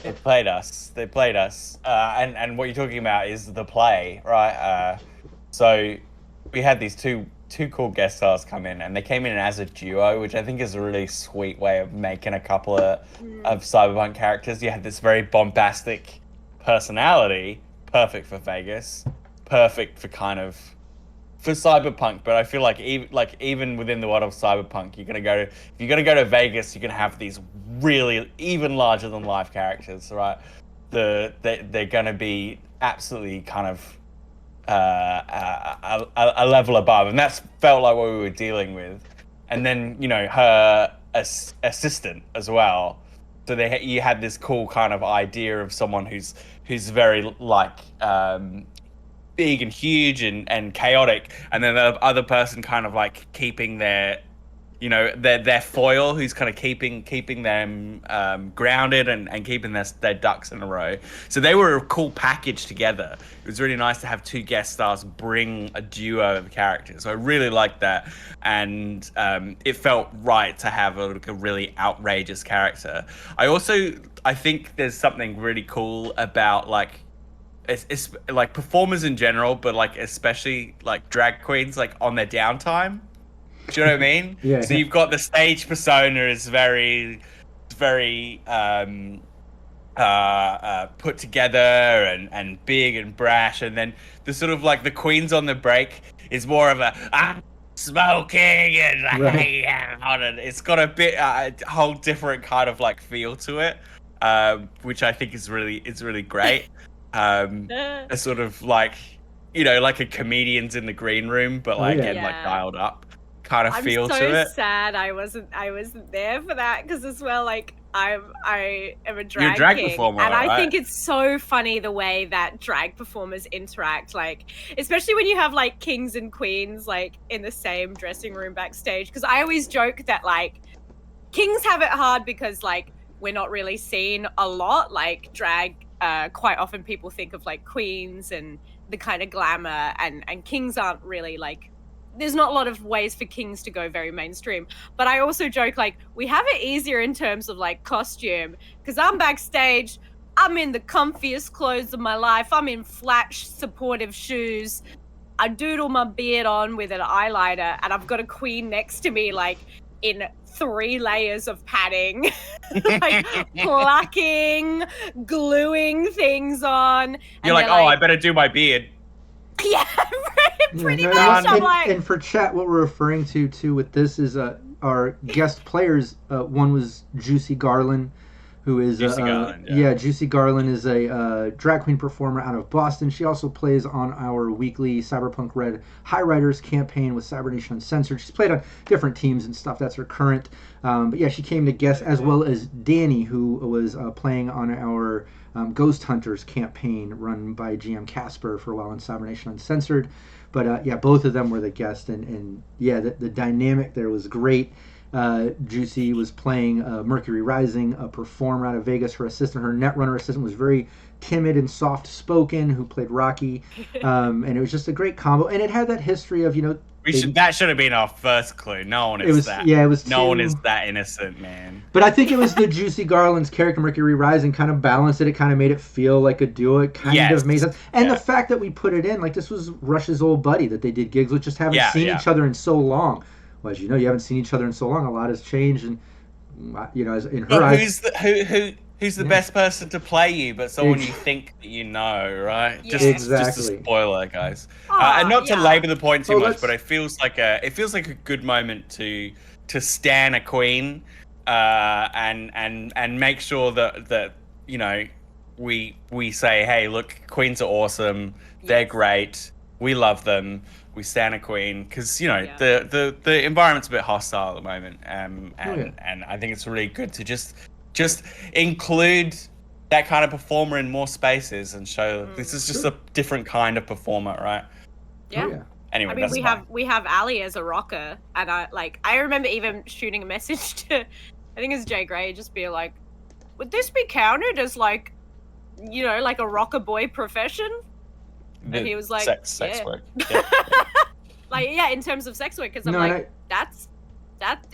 they played us. And what you're talking about is the play, right? So we had these two cool guest stars come in, and they came in as a duo, which I think is a really sweet way of making a couple of Cyberpunk characters. You had this very bombastic personality, perfect for Vegas, perfect for for Cyberpunk. But I feel like even within the world of Cyberpunk, if you're gonna go to Vegas, you're gonna have these really even larger than life characters, right? They're gonna be absolutely kind of a level above, and that's felt like what we were dealing with. And then her assistant as well. So you had this cool kind of idea of someone who's very big and huge and chaotic, and then the other person kind of like keeping their foil, who's kind of keeping them grounded and keeping their ducks in a row. So they were a cool package together. It was really nice to have two guest stars bring a duo of characters. So I really liked that, and it felt right to have a really outrageous character. I think there's something really cool about it's like performers in general, but like especially like drag queens, like on their downtime. Do you know what I mean? Yeah. So you've got the stage persona is very put together and big and brash, and then the sort of like the queens on the break is more of a smoking and Right. and it's got a whole different kind of like feel to it, which I think is really great. A sort of like like a comedians in the green room, but like yeah. and like dialed up kind of feel I'm to so it. sad I wasn't there for that, because as well, like I am a You're a drag king, performer, and I right? think it's so funny the way that drag performers interact, like especially when you have like kings and queens like in the same dressing room backstage. Because I always joke that like kings have it hard because like we're not really seen a lot, like drag. Quite often people think of like queens and the kind of glamour, and kings aren't really like, there's not a lot of ways for kings to go very mainstream. But I also joke like we have it easier in terms of like costume, because I'm backstage, I'm in the comfiest clothes of my life, I'm in flat supportive shoes, I doodle my beard on with an eyeliner, and I've got a queen next to me like in 3 layers of padding, like plucking, gluing things on. You're like, I better do my beard. Yeah, pretty Yeah, much. I'm and, like, and for chat, what we're referring to too with this is our guest players. One was Juicy Garland, who is Juicy Garland, yeah. Juicy Garland is a drag queen performer out of Boston. She also plays on our weekly Cyberpunk Red High Riders campaign with Cybernation Uncensored. She's played on different teams and stuff. That's her current. But yeah, she came to guest, as well as Danny, who was playing on our Ghost Hunters campaign run by GM Casper for a while in Cybernation Uncensored. But yeah, both of them were the guests, and yeah, the dynamic there was great. Juicy was playing Mercury Rising, a performer out of Vegas. Her assistant, her Netrunner assistant, was very timid and soft-spoken, who played Rocky. And it was just a great combo. And it had that history of, that should have been our first clue. No one is that. Yeah, it was no one is that innocent, man. But I think it was the Juicy Garland's character, Mercury Rising, kind of balanced it. It kind of made it feel like a duo. It kind of made sense. And the fact that we put it in, like, this was Rush's old buddy that they did gigs with, just haven't seen each other in so long. Well, as you know, you haven't seen each other in so long. A lot has changed, and as in her eyes. Who's the best person to play you, but someone you think that you know, right? Yeah. Just a spoiler, guys. And not to labor the point too much, but it feels like a good moment to stan a queen, and make sure that we say, hey, look, queens are awesome, they're great, we love them. We stand a queen because the environment's a bit hostile at the moment, and I think it's really good to just include that kind of performer in more spaces and show this is just a different kind of performer, right? Yeah. Anyway, I mean, we have Ali as a rocker, and I remember even shooting a message to, I think it's Jay Gray, just be like, would this be counted as like a rocker boy profession? And he was like, sex work. Yeah. In terms of sex work, because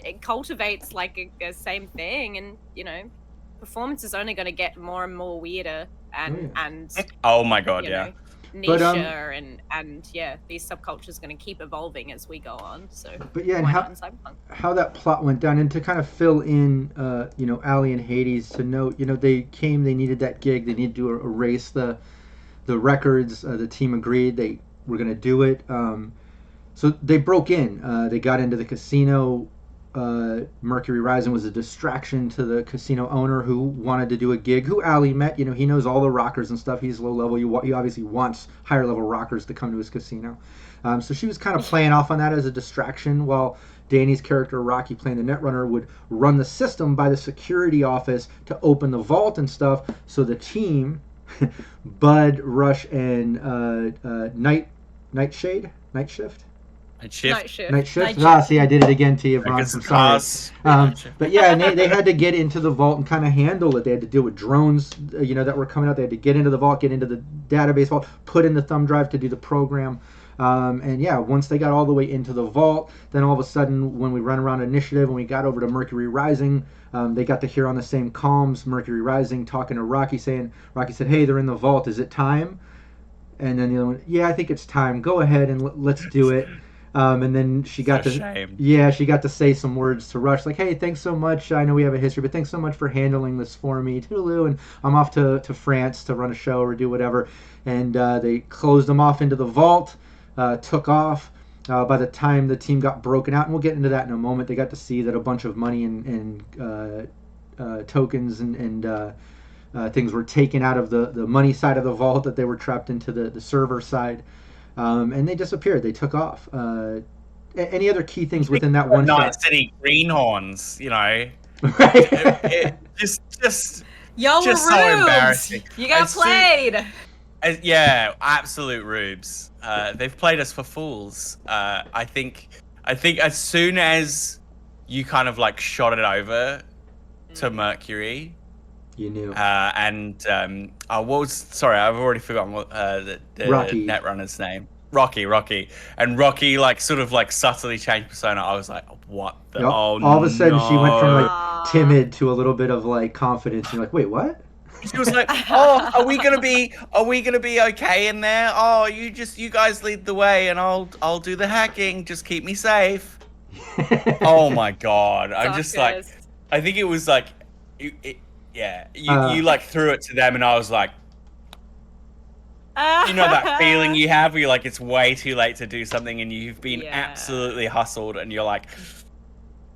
it cultivates like a same thing, and performance is only going to get more and more weirder, and oh my god, niche, and these subcultures going to keep evolving as we go on. So, but and how that plot went down, and to kind of fill in, Ali and Hades to note, they needed that gig, they needed to erase the records. The team agreed they were going to do it. So they broke in. They got into the casino. Mercury Rising was a distraction to the casino owner who wanted to do a gig, who Ali met. He knows all the rockers and stuff. He's low level. He obviously wants higher level rockers to come to his casino. So she was kind of playing off on that as a distraction, while Danny's character, Rocky, playing the Netrunner, would run the system by the security office to open the vault and stuff. So the team, Bud, Rush, and Night Shift. See, I did it again to you, Bronx. I'm sorry. But and they had to get into the vault and kind of handle it. They had to deal with drones, that were coming out. They had to get into the vault, get into the database vault, put in the thumb drive to do the program. Once they got all the way into the vault, then all of a sudden, when we run around Initiative, when we got over to Mercury Rising, they got to hear on the same comms Mercury Rising talking to Rocky said, hey, they're in the vault, is it time? And then the other one, I think it's time, go ahead and let's do it. And then she got to say some words to Rush, like, hey, thanks so much, I know we have a history, but thanks so much for handling this for me, toodaloo, and I'm off to France to run a show or do whatever. And they closed them off into the vault, took off. By the time the team got broken out, and we'll get into that in a moment, they got to see that a bunch of money and tokens and things were taken out of the money side of the vault, that they were trapped into the server side. And they disappeared. They took off. Any other key things within that one shot? Night City greenhorns, Right. just y'all were so embarrassing. You got played. Absolute rubes. They've played us for fools. I think as soon as you kind of like shot it over to Mercury, you knew. I've already forgotten what the Rocky. Netrunner's name. Rocky. And Rocky like sort of like subtly changed persona. I was like, what the all of a sudden she went from like timid to a little bit of like confidence. You're like, wait, what? She was like, oh, are we gonna be okay in there? Oh, you guys lead the way and I'll do the hacking. Just keep me safe. Oh my god. I'm just like, I think it was like you like threw it to them, and I was like, that feeling you have where you're like, it's way too late to do something, and you've been absolutely hustled, and you're like,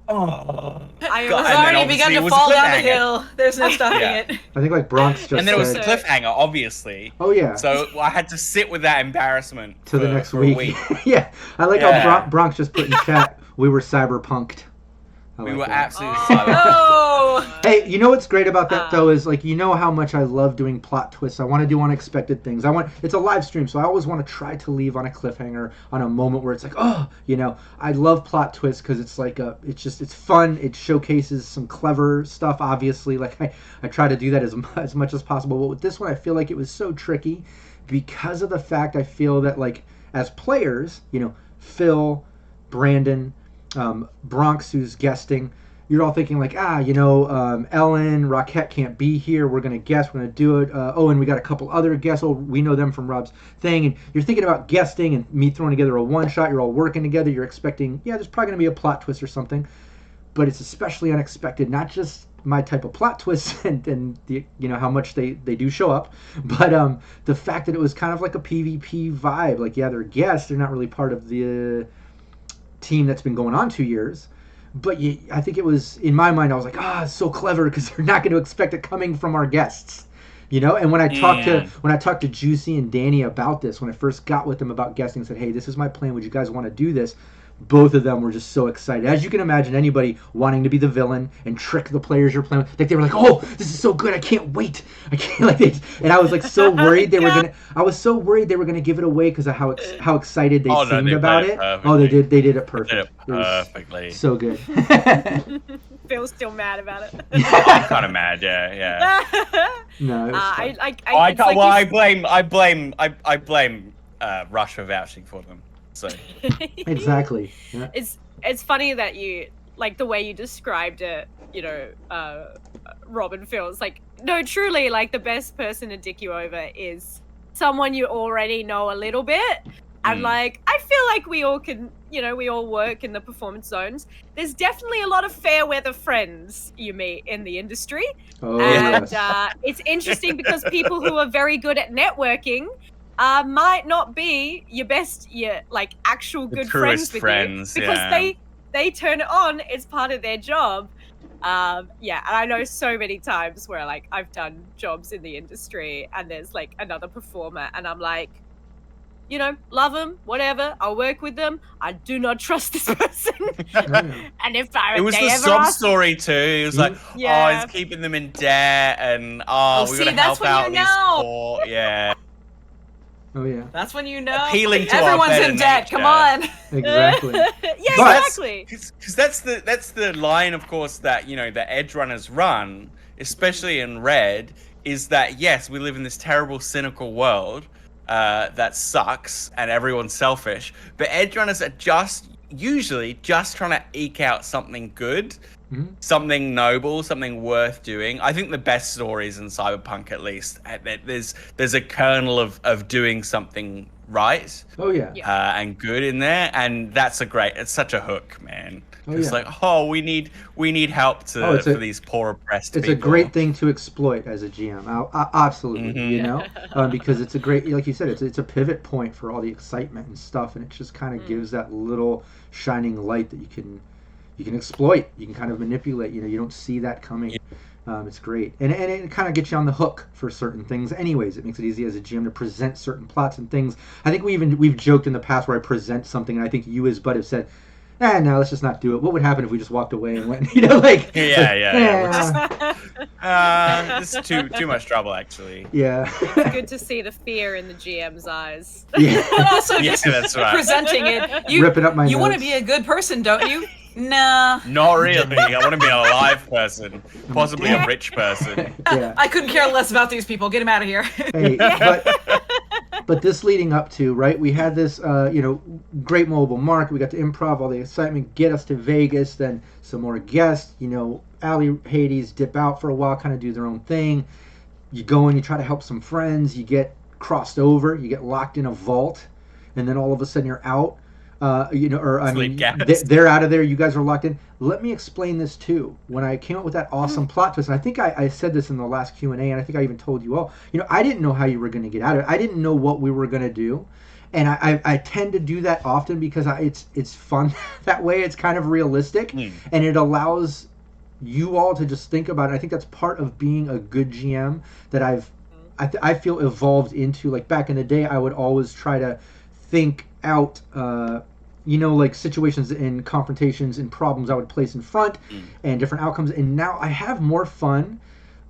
oh. I was already begun to fall down the hill. There's no stopping it. I think like Bronx just and then it was said, a cliffhanger, obviously. Oh yeah. So I had to sit with that embarrassment to the next week. Yeah, I like how Bronx just put in chat, we were cyberpunked. We were absolutely cyberpunked. Hey, you know what's great about that though is like, you know how much I love doing plot twists. I want to do unexpected things. It's a live stream, so I always want to try to leave on a cliffhanger, on a moment where it's like, oh, you know, I love plot twists because it's like it's fun. It showcases some clever stuff. Obviously, like I try to do that as much as possible. But with this one, I feel like it was so tricky because of the fact I feel that like as players, you know, Phil, Brandon, Bronx, who's guesting, you're all thinking like, you know, Ellen, Rockette can't be here. We're going to guess. We're going to do it. And we got a couple other guests. Oh, we know them from Rob's thing. And you're thinking about guesting and me throwing together a one-shot. You're all working together. You're expecting, there's probably going to be a plot twist or something. But it's especially unexpected, not just my type of plot twists and the, you know, how much they do show up, but the fact that it was kind of like a PvP vibe. Like, they're guests. They're not really part of the team that's been going on 2 years. But I think it was, in my mind, I was like, it's so clever because they're not going to expect it coming from our guests, you know. And when I talked to Juicy and Danny about this, when I first got with them about guesting, said, hey, this is my plan. Would you guys want to do this? Both of them were just so excited. As you can imagine, anybody wanting to be the villain and trick the players you're playing with, like they were like, "Oh, this is so good! I can't wait! I can't like this." And I was like so worried they were gonna. I was so worried they were gonna give it away because of how excited they seemed about it. Oh, they did it perfect. They did it perfectly. So good. Phil's still mad about it. I'm kind of mad. Yeah. No, it was I blame Rush for vouching for them. So. Exactly. Yeah. It's funny that you like the way you described it, you know, Rob and Phil. It's like, no, truly, like the best person to dick you over is someone you already know a little bit. And like, I feel like we all can, you know, we all work in the performance zones. There's definitely a lot of fair weather friends you meet in the industry. It's interesting because people who are very good at networking might not be your best, like actual good friends with you because they turn it on. It's part of their job. And I know so many times where like I've done jobs in the industry and there's like another performer and I'm like, you know, love them, whatever. I'll work with them. I do not trust this person. And if it was the sob story too. It was like, he's keeping them in debt, and we're gonna help out these poor. Yeah. Oh yeah. That's when you know. Appealing to everyone's in debt. Come on. Exactly. Exactly. Because that's the line, of course, that, you know, the Edgerunners run, especially in Red, is that yes, we live in this terrible, cynical world that sucks and everyone's selfish, but Edgerunners are usually just trying to eke out something good. Something noble, something worth doing. I think the best stories in Cyberpunk, at least, there's a kernel of doing something right. Oh yeah. And good in there, and it's such a hook, man. It's like, we need help for these poor oppressed people. It's a great thing to exploit as a GM. Absolutely, you know, because it's a great, like you said, it's a pivot point for all the excitement and stuff, and it just kind of gives that little shining light that you can exploit. You can kind of manipulate. You know, you don't see that coming. It's great, and it kind of gets you on the hook for certain things. Anyways, it makes it easy as a GM to present certain plots and things. I think we've joked in the past where I present something, and I think you as Bud have said, no, let's just not do it. What would happen if we just walked away and went, you know, like... This is too much trouble, actually. Yeah. It's good to see the fear in the GM's eyes. Yeah. But also just that's right. Presenting it. Ripping up my You notes. want to be a good person, don't you? Nah. Not really. I want to be an alive person. Possibly a rich person. Yeah. I couldn't care less about these people. Get them out of here. Hey, but this leading up to, right, we had this, great mobile market. We got to improv, all the excitement, get us to Vegas, then some more guests. You know, Ali, Hades dip out for a while, kind of do their own thing. You go and you try to help some friends. You get crossed over. You get locked in a vault. And then all of a sudden you're out. They're out of there. You guys are locked in. Let me explain this too. When I came up with that awesome plot twist, and I think I said this in the last Q&A, and I think I even told you all, you know, I didn't know how you were going to get out of it. I didn't know what we were going to do. And I tend to do that often because it's fun that way. It's kind of realistic, and it allows you all to just think about it. I think that's part of being a good GM that I feel evolved into. Like back in the day, I would always try to think out like situations and confrontations and problems I would place in front and different outcomes. And now I have more fun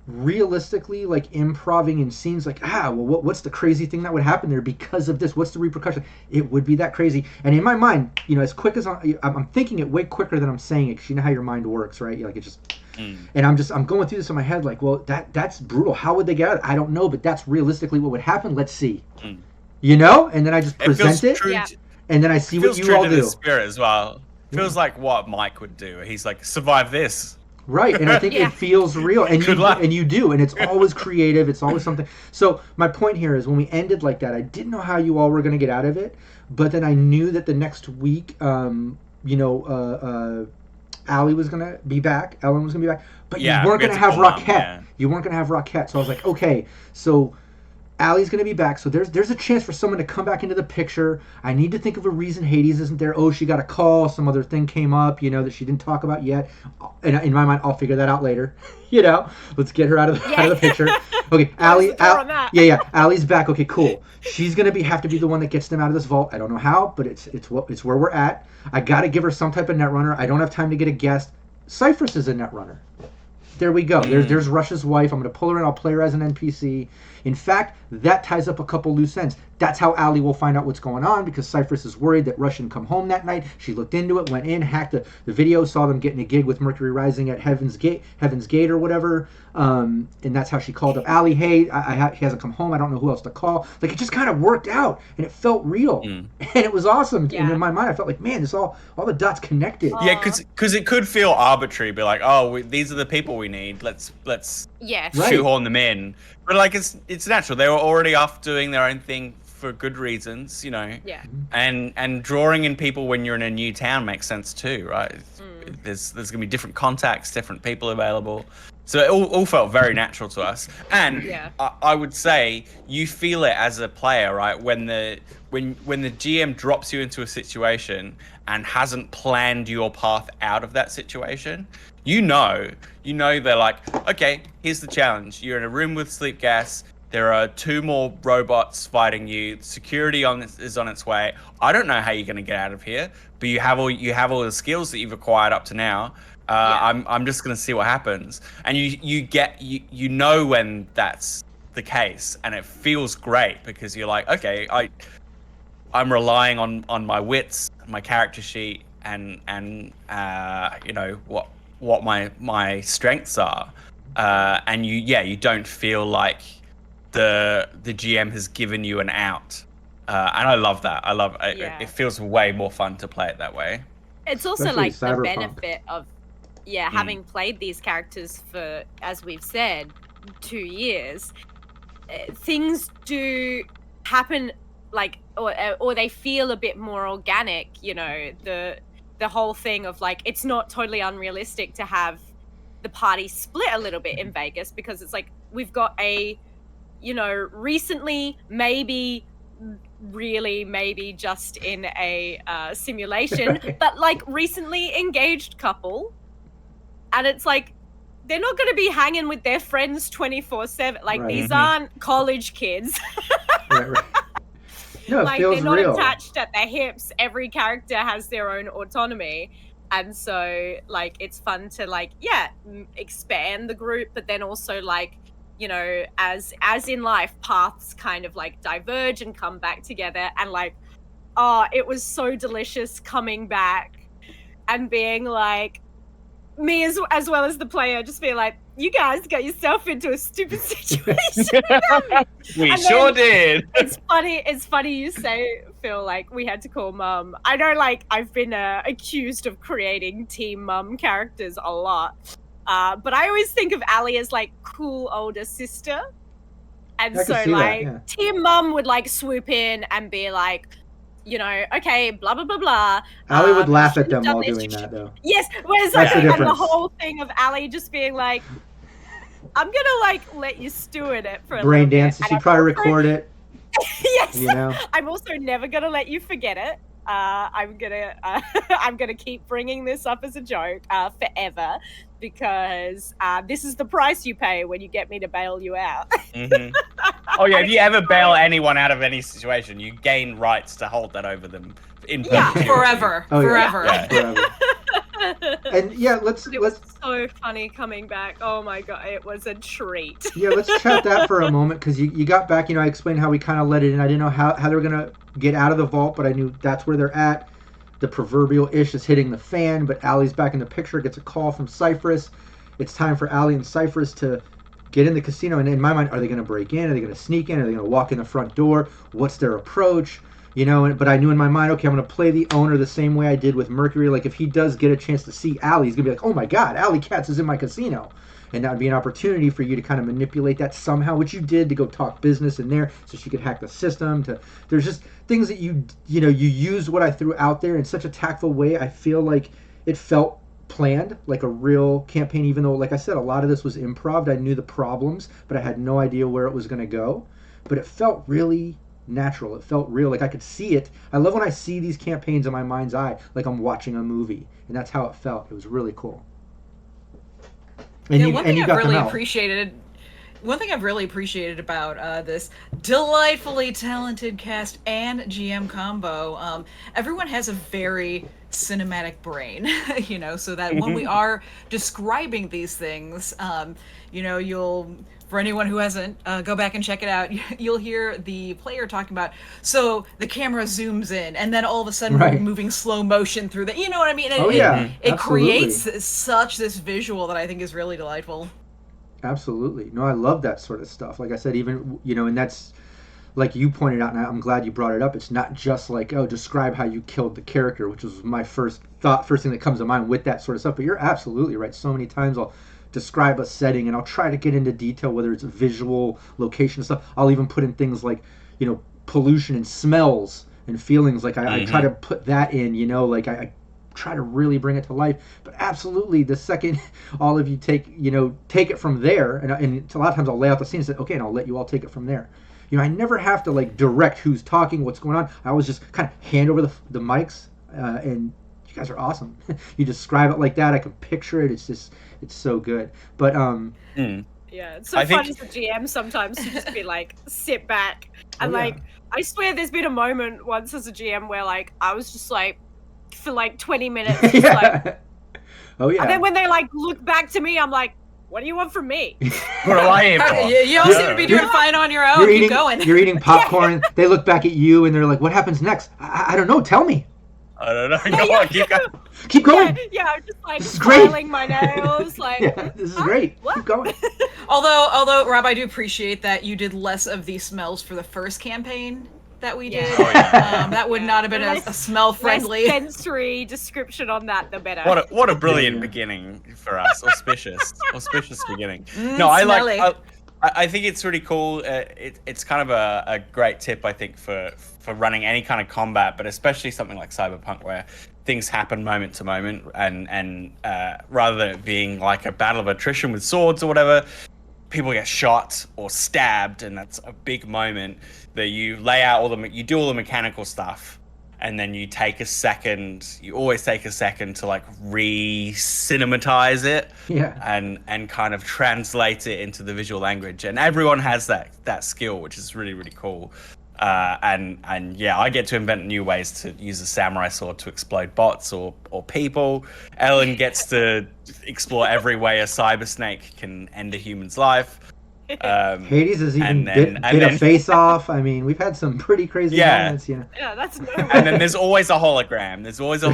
realistically, like improving in scenes like, what's the crazy thing that would happen there because of this? What's the repercussion? It would be that crazy. And in my mind, as quick as I'm thinking it way quicker than I'm saying it, because you know how your mind works, right? Like it just, and I'm going through this in my head like, well, that's brutal. How would they get out of it? I don't know, but that's realistically what would happen. Let's see. And then I just present it, and then I see what you all do. Spirit as well. Feels like what Mike would do. He's like, survive this. Right, and I think it feels real, and you do, and it's always creative. It's always something. So my point here is, when we ended like that, I didn't know how you all were going to get out of it, but then I knew that the next week, Allie was going to be back, Ellen was going to be back, but you weren't going to have Rockette. Yeah. You weren't going to have Rockette, so I was like, okay, so Allie's going to be back, so there's a chance for someone to come back into the picture. I need to think of a reason Hades isn't there. Oh, she got a call, some other thing came up, that she didn't talk about yet. And in my mind, I'll figure that out later. Let's get her out of the picture. Okay, Allie. Allie's back. Okay, cool. She's going to have to be the one that gets them out of this vault. I don't know how, but it's where we're at. I got to give her some type of Netrunner. I don't have time to get a guest. Cypress is a Netrunner. There we go. There's Rush's wife. I'm going to pull her in. I'll play her as an NPC. In fact, that ties up a couple loose ends. That's how Allie will find out what's going on, because Cypress is worried that Rush didn't come home that night. She looked into it, went in, hacked the video, saw them getting a gig with Mercury Rising at Heaven's Gate or whatever. And that's how she called up Allie. Hey, he hasn't come home. I don't know who else to call. Like, it just kind of worked out, and it felt real. And it was awesome. Yeah. And in my mind, I felt like, man, all the dots connected. Yeah, because it could feel arbitrary. Be like, these are the people we need. Let's shoehorn them in. But like, it's natural. They were already off doing their own thing for good reasons, Yeah. And drawing in people when you're in a new town makes sense too, right? There's gonna be different contacts, different people available. So it all felt very natural to us. And I would say you feel it as a player, right? When the GM drops you into a situation and hasn't planned your path out of that situation, you know they're like, okay, here's the challenge. You're in a room with sleep gas. There are 2 more robots fighting you. Security is on its way. I don't know how you're going to get out of here, but you have all the skills that you've acquired up to now. I'm just going to see what happens. And you know when that's the case, and it feels great because you're like, okay, I'm relying on my wits, my character sheet, and what my strengths are, and you don't feel like the GM has given you an out, and I love that. I love it. It feels way more fun to play it that way. It's also Especially like Cyberpunk. The benefit of having played these characters for, as we've said, 2 years. Things do happen like, or they feel a bit more organic. The whole thing of like, it's not totally unrealistic to have the party split a little bit in Vegas, because it's like, we've got a recently, maybe just in a simulation, but like recently engaged couple, and it's like, they're not going to be hanging with their friends 24/7. Like, these aren't college kids. Right. No, like, feels they're not real. attached at their hips. Every character has their own autonomy. And so, like, it's fun to, like, expand the group, but then also, like, as in life, paths kind of, like, diverge and come back together. And, like, it was so delicious coming back and being, like, me as well as the player, just being like, you guys got yourself into a stupid situation. We sure did. It's funny you say, Phil, like, we had to call mum. I know, like, I've been accused of creating team mum characters a lot. But I always think of Allie as, like, cool older sister. And so, like, team mum would, like, swoop in and be like, okay, blah, blah, blah, blah. Allie would laugh at them while doing that, though. Yes, whereas, like, and the whole thing of Allie just being like, I'm going to, like, let you stew in it for a brain little dance, bit. she'd probably record it. Yes, I'm also never going to let you forget it. I'm gonna keep bringing this up as a joke forever, because this is the price you pay when you get me to bail you out. Oh yeah, if you ever bail anyone out of any situation, you gain rights to hold that over them in Yeah, perpetuity. forever. Oh, yeah. Forever. Yeah. Forever. And yeah, let's It was so funny coming back. Oh my god, it was a treat. let's chat that for a moment, because you got back. I explained how we kind of let it in. I didn't know how they were gonna get out of the vault, but I knew that's where they're at. The proverbial ish is hitting the fan, but Allie's back in the picture. Gets a call from Cypress. It's time for Allie and Cypress to get in the casino. And in my mind, are they going to break in? Are they going to sneak in? Are they going to walk in the front door? What's their approach? But I knew in my mind, okay, I'm going to play the owner the same way I did with Mercury. Like, if he does get a chance to see Allie, he's going to be like, oh my God, Alley Katz is in my casino. And that would be an opportunity for you to kind of manipulate that somehow, which you did, to go talk business in there so she could hack the system. There's just things that you used what I threw out there in such a tactful way. I feel like it felt planned, like a real campaign, even though, like I said, a lot of this was improv. I knew the problems, but I had no idea where it was going to go. But it felt really natural. It felt real, like I could see it. I love when I see these campaigns in my mind's eye, like I'm watching a movie, and that's how it felt. It was really cool. And one thing I've really appreciated about this delightfully talented cast and GM combo, everyone has a very cinematic brain, so that when we are describing these things, you'll, for anyone who hasn't, go back and check it out. You'll hear the player talking about, so the camera zooms in, and then all of a sudden we're moving slow motion through the, you know what I mean? It creates such this visual that I think is really delightful. Absolutely. No, I love that sort of stuff. Like I said, even, and that's, like you pointed out, and I'm glad you brought it up, it's not just like, oh, describe how you killed the character, which was my first thing that comes to mind with that sort of stuff. But you're absolutely right. So many times I'll describe a setting and I'll try to get into detail, whether it's visual, location stuff. I'll even put in things like, pollution and smells and feelings. Like I try to put that in, like I try to really bring it to life. But absolutely, the second all of you take it from there, and a lot of times I'll lay out the scene and say, okay, and I'll let you all take it from there. I never have to like direct who's talking, what's going on. I always just kind of hand over the mics, and you guys are awesome. You describe it like that, I can picture it. It's so good. But yeah, it's so fun as a GM sometimes to just be like, sit back and I swear there's been a moment once as a GM where like I was just like for like 20 minutes just like, oh yeah, and then when they like look back to me, I'm like, what do you want from me? What am I here for? You all seem to be doing fine on your own. Keep going. You're eating popcorn. They look back at you and they're like, what happens next? I don't know. Tell me. I don't know. Go on, keep going. Keep going. Yeah, I'm just like smiling my nails. Like, this is great. What? Keep going. Although, Rob, I do appreciate that you did less of these smells for the first campaign that we did. Oh, yeah. That would not have been a smell friendly. Less sensory description on that, the better. What a brilliant beginning for us. Auspicious beginning. I think it's really cool. It's kind of a great tip, I think, for running any kind of combat, but especially something like Cyberpunk, where things happen moment to moment, and rather than it being like a battle of attrition with swords or whatever, people get shot or stabbed, and that's a big moment that you lay out you do all the mechanical stuff, and then you take a second. You always take a second to like re-cinematize it, and kind of translate it into the visual language. And everyone has that skill, which is really, really cool. And yeah, I get to invent new ways to use a samurai sword to explode bots or people. Ellen gets to explore every way a cyber snake can end a human's life. Hades has even bit a face off. I mean, we've had some pretty crazy moments, Yeah, that's no And then there's always a hologram. There's always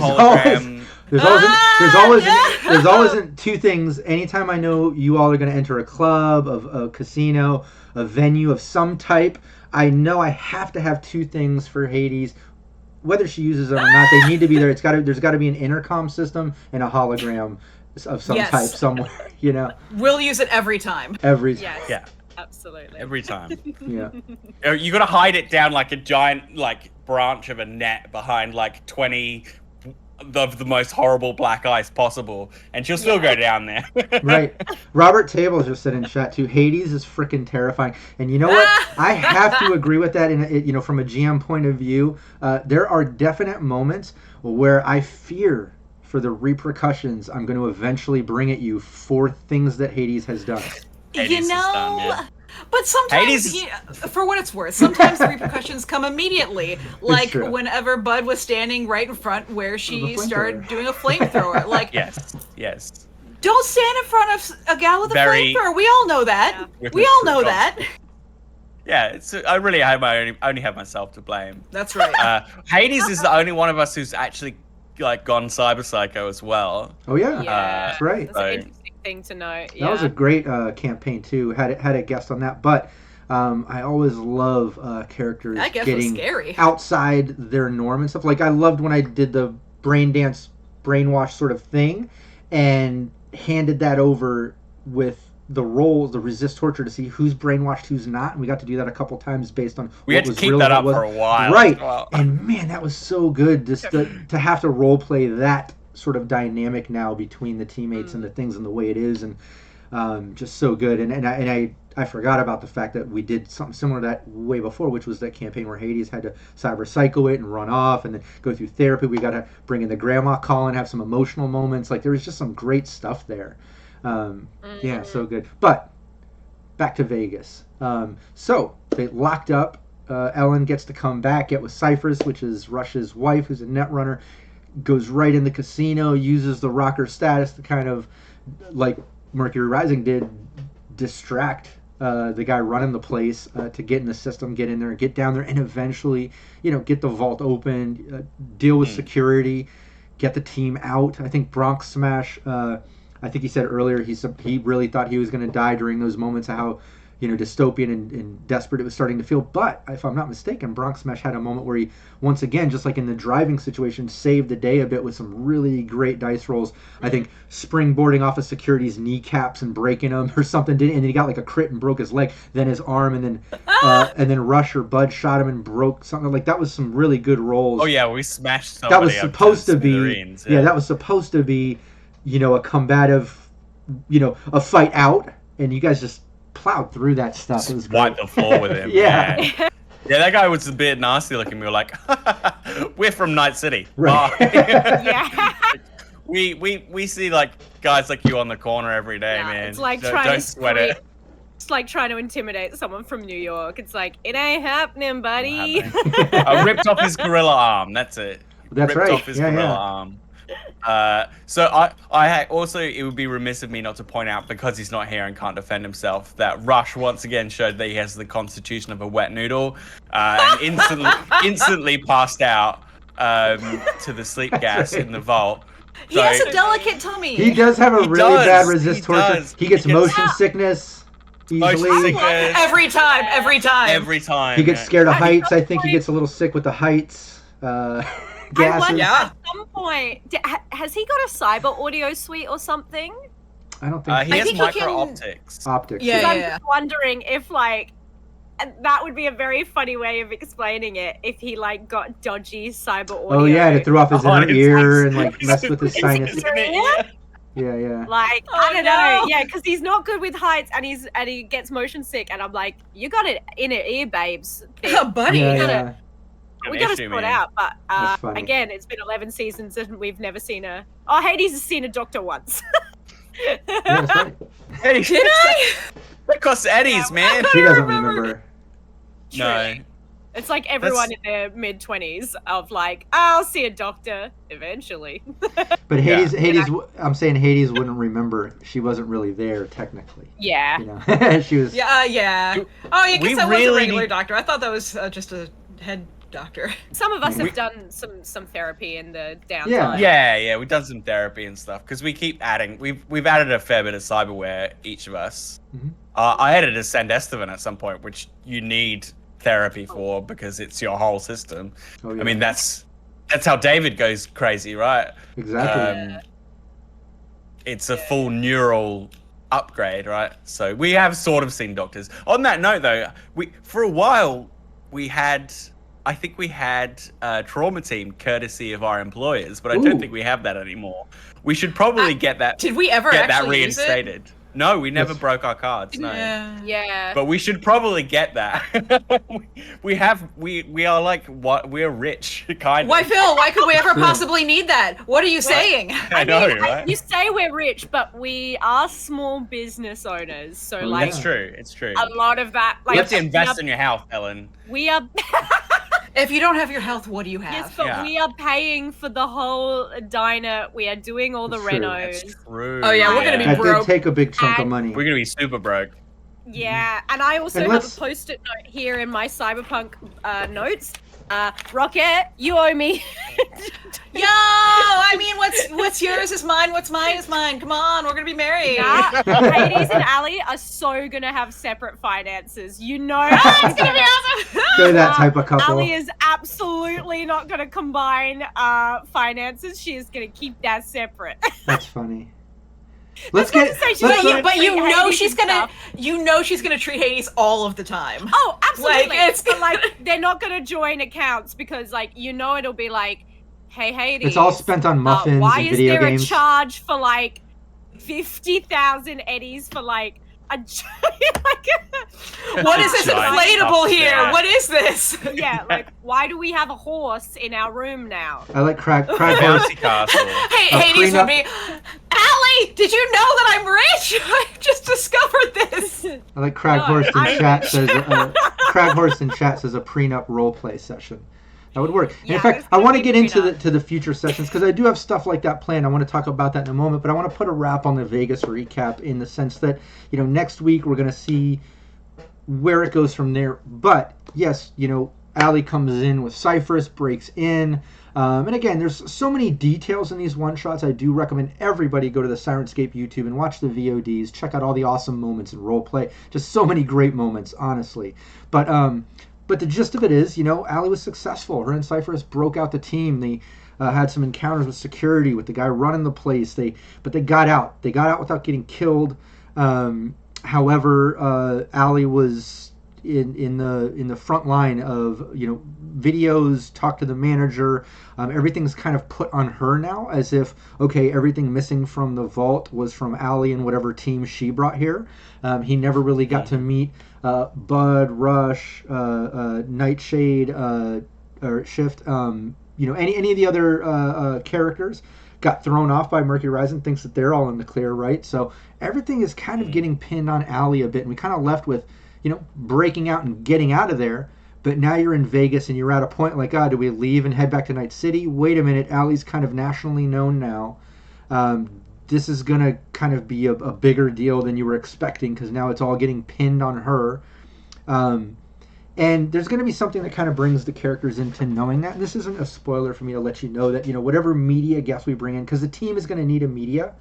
always two things. Anytime I know you all are going to enter a club, a casino, a venue of some type, I know I have to have two things for Hades. Whether she uses them or not, they need to be there. There's got to be an intercom system and a hologram of some type somewhere. We'll use it every time. Yes. Yeah. Absolutely. Every time. Yeah. You got to hide it down like a giant branch of a net behind 20 of the most horrible black ice possible, and she'll still go down there. Right. Robert Table just said in chat too, Hades is freaking terrifying. And you know what? I have to agree with that. From a GM point of view, there are definite moments where I fear for the repercussions I'm going to eventually bring at you for things that Hades has done. But sometimes, Hades- for what it's worth, sometimes the repercussions come immediately. Like true. whenever Bud was standing right in front where she flamethrower. started doing a flamethrower. Like, Yes. don't stand in front of a gal with a Very- flamethrower. We all know that. Yeah. We all know that. Yeah, I really have only have myself to blame. That's right. Hades is the only one of us who's actually like gone cyber psycho as well. Oh yeah, Yeah. that's right. That's an interesting thing to know. That was a great campaign too. Had a guest on that, but I always love characters That guess was getting scary. outside their norm and stuff. Like I loved when I did the brain dance, brainwash sort of thing, and handed that over with the roles, the resist torture, to see who's brainwashed, who's not, and we got to do that a couple times based on We what had to was keep real, that what up wasn't. for a while. Right. as well. And man, that was so good just to have to role play that sort of dynamic now between the teammates and the things and the way it is, and just so good. And I forgot about the fact that we did something similar to that way before, which was that campaign where Hades had to cyber psycho it and run off and then go through therapy. We got to bring in the grandma call and have some emotional moments. Like there was just some great stuff there. Yeah, so good. But back to Vegas. So they locked up. Ellen gets to come back, get with Cypherus, which is Rush's wife, who's a Netrunner, goes right in the casino, uses the rocker status to kind of, like Mercury Rising did, distract the guy running the place to get in the system, get in there, get down there, and eventually, get the vault open, deal with security, get the team out. I think Bronx Smash, I think he said earlier he really thought he was going to die during those moments of how dystopian and desperate it was starting to feel. But if I'm not mistaken, Bronx Smash had a moment where he, once again, just like in the driving situation, saved the day a bit with some really great dice rolls. I think springboarding off of security's kneecaps and breaking them or something, and then he got like a crit and broke his leg, then his arm, and then Rush or Bud shot him and broke something. Like that was some really good rolls. Oh yeah, we smashed somebody. That was up supposed to be smithereens, that was supposed to be a combative, a fight out, and you guys just plowed through that stuff. It was great. Wiped the floor with him. Yeah. Yeah, that guy was a bit nasty looking. We were like, we're from Night City. Right. Bye. Yeah. we see like guys like you on the corner every day, Yeah, man. it's like Don't trying to sweat it. It's like trying to intimidate someone from New York. It's like, it ain't happening, buddy. I ripped off his gorilla arm. That's it. That's ripped right. off his Yeah, gorilla yeah. arm. So also, it would be remiss of me not to point out, because he's not here and can't defend himself, that Rush once again showed that he has the constitution of a wet noodle, and instantly passed out to the sleep gas in the vault. He has a delicate tummy. He does have a He really does, bad resist he torture. does. He gets He gets- motion sickness Motion easily. sickness. Every time. Every time. He gets scared of At heights. some I think he point- gets a little sick with the heights. I Gases. wonder Yeah. at some point, has he got a cyber audio suite or something? I don't think He I has think he can- micro optics. optics. Yeah, 'Cause I'm just wondering if, like, and that would be a very funny way of explaining it, if he, like, got dodgy cyber audio. Oh yeah, and it threw off his Oh, inner it's ear like- and like messed with his Is sinus. it real? Yeah. Like, Oh, I don't no. know. Yeah, because he's not good with heights, and he gets motion sick, and I'm like, you got an inner ear, babes. Buddy. Yeah, gotta- yeah. We gotta issue, sort man. out. But That's funny. again, it's been 11 seasons, and we've never seen Hades has seen a doctor once. Yeah, that's right. Hey, Did I? that costs Eddies, man. She doesn't remember. No. It's like everyone in their mid-20s of like, I'll see a doctor eventually. But Hades, Yeah. I'm saying Hades wouldn't remember. She wasn't really there technically. Yeah. She was. Yeah. Oh, I We guess that was a really regular need- doctor. I thought that was just a head doctor. Some of us We- have done some therapy in the downtime. Yeah. Yeah, we've done some therapy and stuff because we keep adding. We've added a fair bit of cyberware, each of us. Mhm. I added a Sandestevan at some point, which you need therapy for because it's your whole system. Oh, yeah. I mean, that's how David goes crazy, right? Exactly. It's a full neural upgrade, right? So we have sort of seen doctors. On that note, though, for a while I think we had a trauma team courtesy of our employers, but I Ooh. don't think we have that anymore. We should probably get that Did we ever get that actually use it? reinstated. No, we never That's- broke our cards. No. Yeah. But we should probably get that. we are like what? We're rich, kind Why, of. Phil? Why could we ever True. possibly need that? What are you saying? I know, mean, right? You say we're rich, but we are small business owners. So, Oh, like, It's true. It's true. a lot of that, You like, have to invest in your health, Ellen. we are. If you don't have your health, what do you have? Yes, but Yeah. we are paying for the whole diner. We are doing all the That's true. renos. That's true. Oh, yeah, we're gonna be That broke. did take a big chunk of And- money. We're gonna be super broke. Yeah, and I also And have let's- a post-it note here in my Cyberpunk notes. Rockette, you owe me. Yo, I mean, what's yours is mine. What's mine is mine. Come on, we're gonna be married. Nah, Hades and Ali are so gonna have separate finances. You know, It's gonna be awesome. They're that type of couple. Ali is absolutely not gonna combine finances. She is gonna keep that separate. That's funny. Let's get. say she's let's- like, But you treat know Hades she's and gonna, stuff. you know she's gonna treat Hades all of the time. Oh, absolutely. Like, it's- But like, they're not gonna join accounts because, like, you know, it'll be like, hey, Hades. It's all spent on muffins why and is video there games. a charge for like 50,000 eddies for like a What is this Giant inflatable stuff, here? yeah. What is this? yeah, like why do we have a horse in our room now? I like Crag Horse. Bouncy castle. Hey, A Hades prenup- would be, Allie, did you know that I'm rich? I just discovered this. I like Crag No, Horse in I'm chat rich. says Crag Horse in chat says a prenup roleplay session. That would work. And Yeah, in fact, it's I gonna want to be get into prenup. the future sessions because I do have stuff like that planned. I want to talk about that in a moment, but I want to put a wrap on the Vegas recap in the sense that, you know, next week we're going to see where it goes from there. But yes, you know, Allie comes in with Cypherus, breaks in. And again, there's so many details in these one-shots. I do recommend everybody go to the Syrinscape YouTube and watch the VODs. Check out all the awesome moments in roleplay. Just so many great moments, honestly. But the gist of it is, you know, Allie was successful. Her and Cypherus broke out the team. They had some encounters with security, with the guy running the place. But they got out. They got out without getting killed. However, Allie was in the front line of, you know, videos, talk to the manager. Everything's kind of put on her now, as if, okay, everything missing from the vault was from Allie and whatever team she brought here. He never really got to meet Bud, Rush, Nightshade, or Shift. You know, any of the other characters got thrown off by Mercury Rising, thinks that they're all in the clear, right? So everything is kind of getting pinned on Allie a bit, and we kind of left with, you know, breaking out and getting out of there. But now you're in Vegas and you're at a point like, do we leave and head back to Night City? Wait a minute, Allie's kind of nationally known now. This is going to kind of be a bigger deal than you were expecting because now it's all getting pinned on her. And there's going to be something that kind of brings the characters into knowing that. And this isn't a spoiler for me to let you know that, you know, whatever media guests we bring in, because the team is going to need a media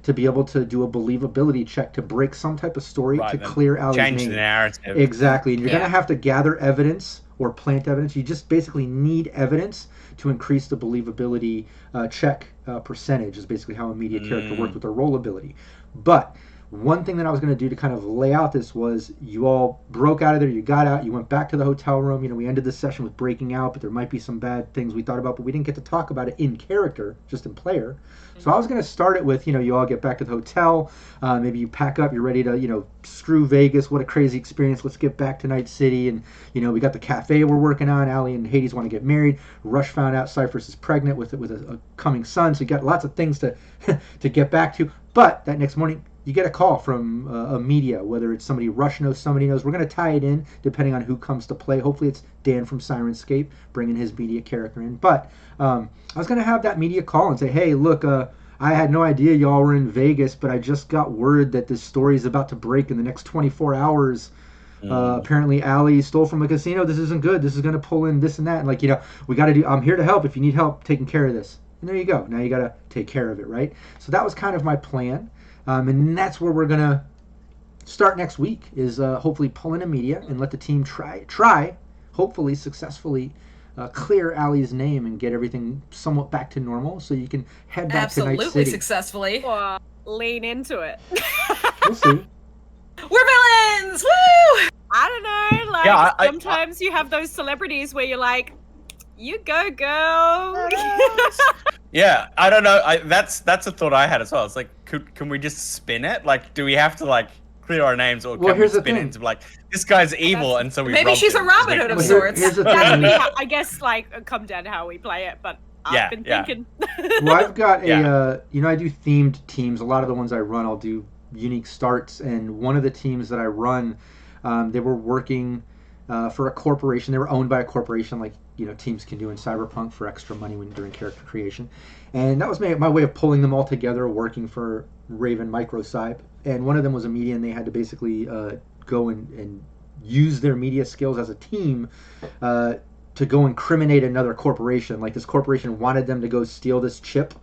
to be able to do a believability check to break some type of story to then clear Allie's change name. the narrative. Exactly. And you're going Yeah. to have to gather evidence or plant evidence. You just basically need evidence to increase the believability check percentage is basically how a media character works with their roll ability. But one thing that I was going to do to kind of lay out this was you all broke out of there, you got out, you went back to the hotel room. You know, we ended this session with breaking out, but there might be some bad things we thought about, but we didn't get to talk about it in character, just in player. So I was going to start it with, you know, you all get back to the hotel, maybe you pack up, you're ready to, you know, screw Vegas, what a crazy experience, let's get back to Night City, and, you know, we got the cafe we're working on, Allie and Hades want to get married, Rush found out Cypherus is pregnant with a coming son, so you got lots of things to to get back to, but that next morning, you get a call from a media, whether it's somebody Rush knows, somebody knows. We're going to tie it in depending on who comes to play. Hopefully it's Dan from Syrinscape bringing his media character in. But I was going to have that media call and say, hey, look, I had no idea y'all were in Vegas, but I just got word that this story is about to break in the next 24 hours. Apparently Allie stole from a casino. This isn't good. This is going to pull in this and that. And like, you know, we got to do, I'm here to help if you need help taking care of this. And there you go. Now you got to take care of it, right? So that was kind of my plan. And that's where we're going to start next week is hopefully pull in a media and let the team try hopefully successfully clear Allie's name and get everything somewhat back to normal so you can head back to Night Absolutely City. successfully. Or lean into it. We'll see. We're villains! Woo! I don't know. Like Yeah, sometimes you have those celebrities where you're like, "You go, girl." Yeah, I don't know. That's a thought I had as well. It's like, can we just spin it? Like, do we have to like clear our names, or can we spin it into like this guy's evil, and so we maybe robbed she's a him? Robin Hood of Well, sorts. here's the That'd thing. be I guess like come down to how we play it, but I've been thinking. Well, I've got Yeah. I do themed teams. A lot of the ones I run, I'll do unique starts, and one of the teams that I run, they were working for a corporation. They were owned by a corporation, like teams can do in Cyberpunk for extra money during character creation, and that was my way of pulling them all together, working for Raven Microcybe. And one of them was a media, and they had to basically go and use their media skills as a team to go incriminate another corporation. Like, this corporation wanted them to go steal this chip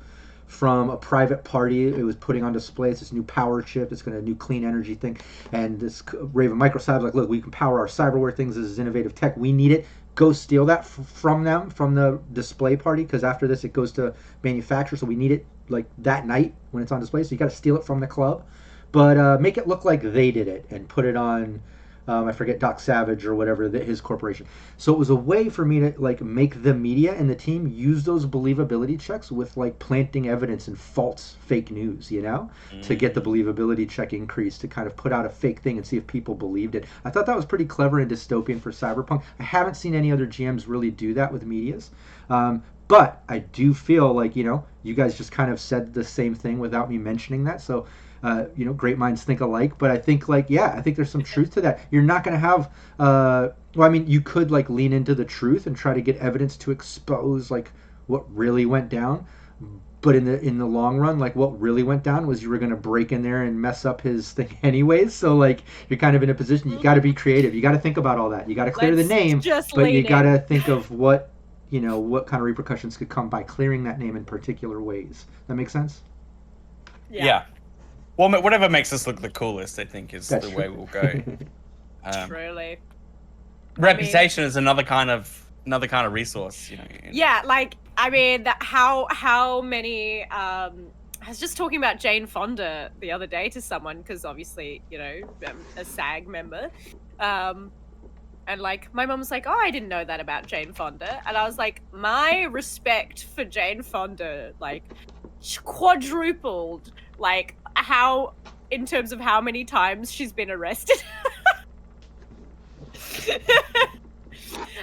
from a private party. It was putting on display. It's this new power chip. It's going to new clean energy thing. And this Raven Microcybe's like, look, we can power our cyberware things. This is innovative tech. We need it. Go steal that from them, from the display party, because after this it goes to manufacture. So we need it like that night when it's on display. So you got to steal it from the club, but make it look like they did it and put it on. I forget, Doc Savage or whatever, his corporation. So it was a way for me to like make the media and the team use those believability checks with like planting evidence and false fake news, to get the believability check increased, to kind of put out a fake thing and see if people believed it. I thought that was pretty clever and dystopian for Cyberpunk. I haven't seen any other GMs really do that with medias. But I do feel like, you guys just kind of said the same thing without me mentioning that. So great minds think alike, but I think I think there's some truth to that. You're not going to have, you could like lean into the truth and try to get evidence to expose like what really went down, but in the long run, like what really went down was you were going to break in there and mess up his thing anyways. So like you're kind of in a position, you got to be creative. You got to think about all that. You got to clear the name, but you got to think of what kind of repercussions could come by clearing that name in particular ways. That makes sense? Yeah. Well, whatever makes us look the coolest, I think, is the way we'll go. Truly. Reputation is another kind of resource, Yeah, like how many? I was just talking about Jane Fonda the other day to someone, because obviously a SAG member, and like my mum was like, "Oh, I didn't know that about Jane Fonda," and I was like, my respect for Jane Fonda like quadrupled, like how in terms of how many times she's been arrested.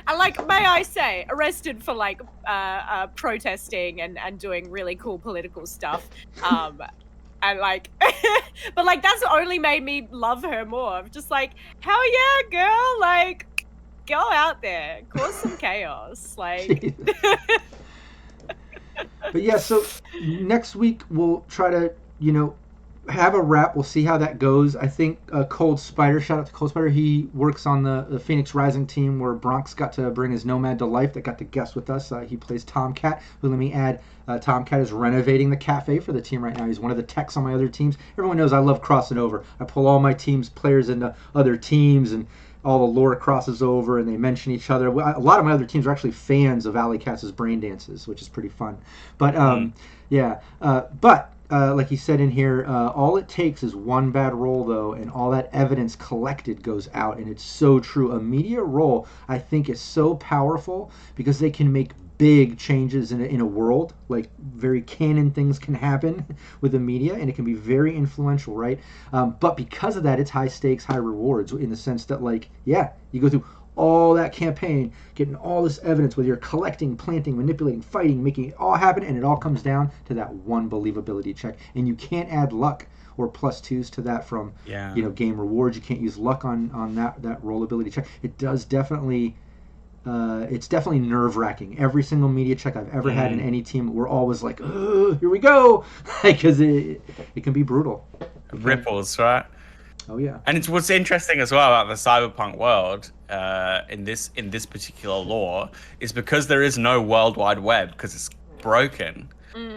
And like, may I say, arrested for like protesting and doing really cool political stuff, and like, but like that's only made me love her more. I'm just like, hell yeah, girl! Like, go out there, cause some chaos, like. But yeah, so next week we'll try to have a wrap. We'll see how that goes. I think Cold Spider, shout out to Cold Spider, he works on the Phoenix Rising team where Bronx got to bring his Nomad to life, that got to guest with us. He plays Tomcat, who, let me add, Tomcat is renovating the cafe for the team right now. He's one of the techs on my other teams. Everyone knows I love crossing over. I pull all my team's players into other teams, and all the lore crosses over and they mention each other. A lot of my other teams are actually fans of Alley Cass's brain dances, which is pretty fun. But like he said in here, all it takes is one bad roll, though, and all that evidence collected goes out. And it's so true. A media roll, I think, is so powerful because they can make big changes in a world. Like, very canon things can happen with the media, and it can be very influential, right? But because of that, it's high stakes, high rewards, in the sense that, like, yeah, you go through all that campaign, getting all this evidence, whether you're collecting, planting, manipulating, fighting, making it all happen, and it all comes down to that one believability check. And you can't add luck or plus twos to that from game rewards. You can't use luck on that rollability check. It does definitely it's definitely nerve-wracking. Every single media check I've ever had in any team, we're always like, oh, here we go, because it can be brutal. Ripples, right? Oh yeah. And it's what's interesting as well about the cyberpunk world in this particular lore is because there is no World Wide Web, because it's broken.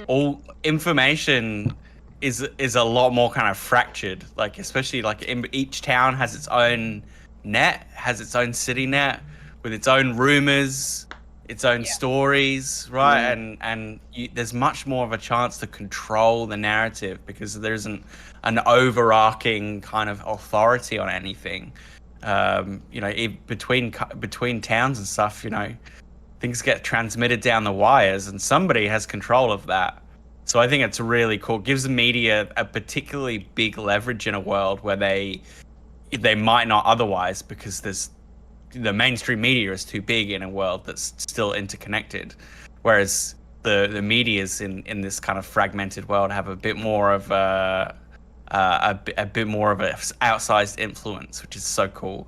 All information is a lot more kind of fractured. Like, especially like each town has its own net, has its own city net with its own rumors, its own stories, right? And there's much more of a chance to control the narrative because there isn't an overarching kind of authority on anything. Between towns and stuff, things get transmitted down the wires, and somebody has control of that. So I think it's really cool. It gives the media a particularly big leverage in a world where they might not otherwise, because the mainstream media is too big in a world that's still interconnected, whereas the media's in this kind of fragmented world have a bit more of a bit more of an outsized influence, which is so cool.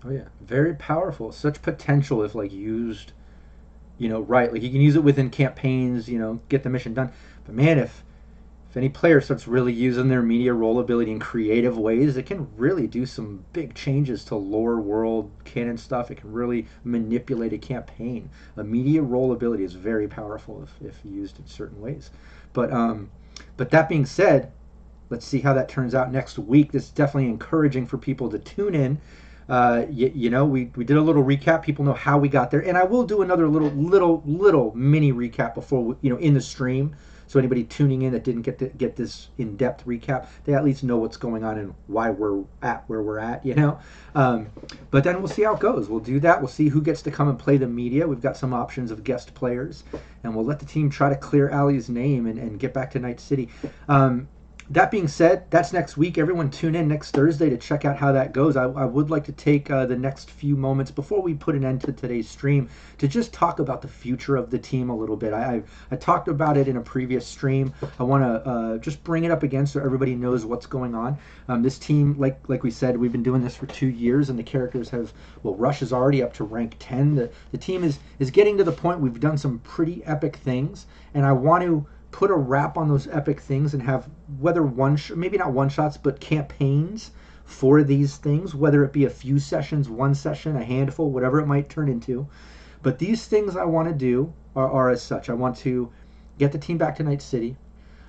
Oh yeah, very powerful. Such potential if like used, right. Like you can use it within campaigns, get the mission done. But man, if any player starts really using their media role ability in creative ways, it can really do some big changes to lore, world, canon stuff. It can really manipulate a campaign. A media role ability is very powerful if used in certain ways. But that being said, let's see how that turns out next week. This is definitely encouraging for people to tune in. We did a little recap. People know how we got there, and I will do another little mini recap before in the stream. So anybody tuning in that didn't get this in-depth recap, they at least know what's going on and why we're at where we're at, But then we'll see how it goes. We'll do that. We'll see who gets to come and play the media. We've got some options of guest players, and we'll let the team try to clear Allie's name and get back to Night City. That being said, that's next week. Everyone tune in next Thursday to check out how that goes. I would like to take the next few moments before we put an end to today's stream to just talk about the future of the team a little bit. I talked about it in a previous stream. I want to just bring it up again so everybody knows what's going on. This team, like we said, we've been doing this for 2 years, and the characters Rush is already up to rank 10. The team is getting to the point we've done some pretty epic things, and I want to put a wrap on those epic things and have whether maybe not one shots, but campaigns for these things, whether it be a few sessions, one session, a handful, whatever it might turn into. But these things I want to do are as such. I want to get the team back to Night City.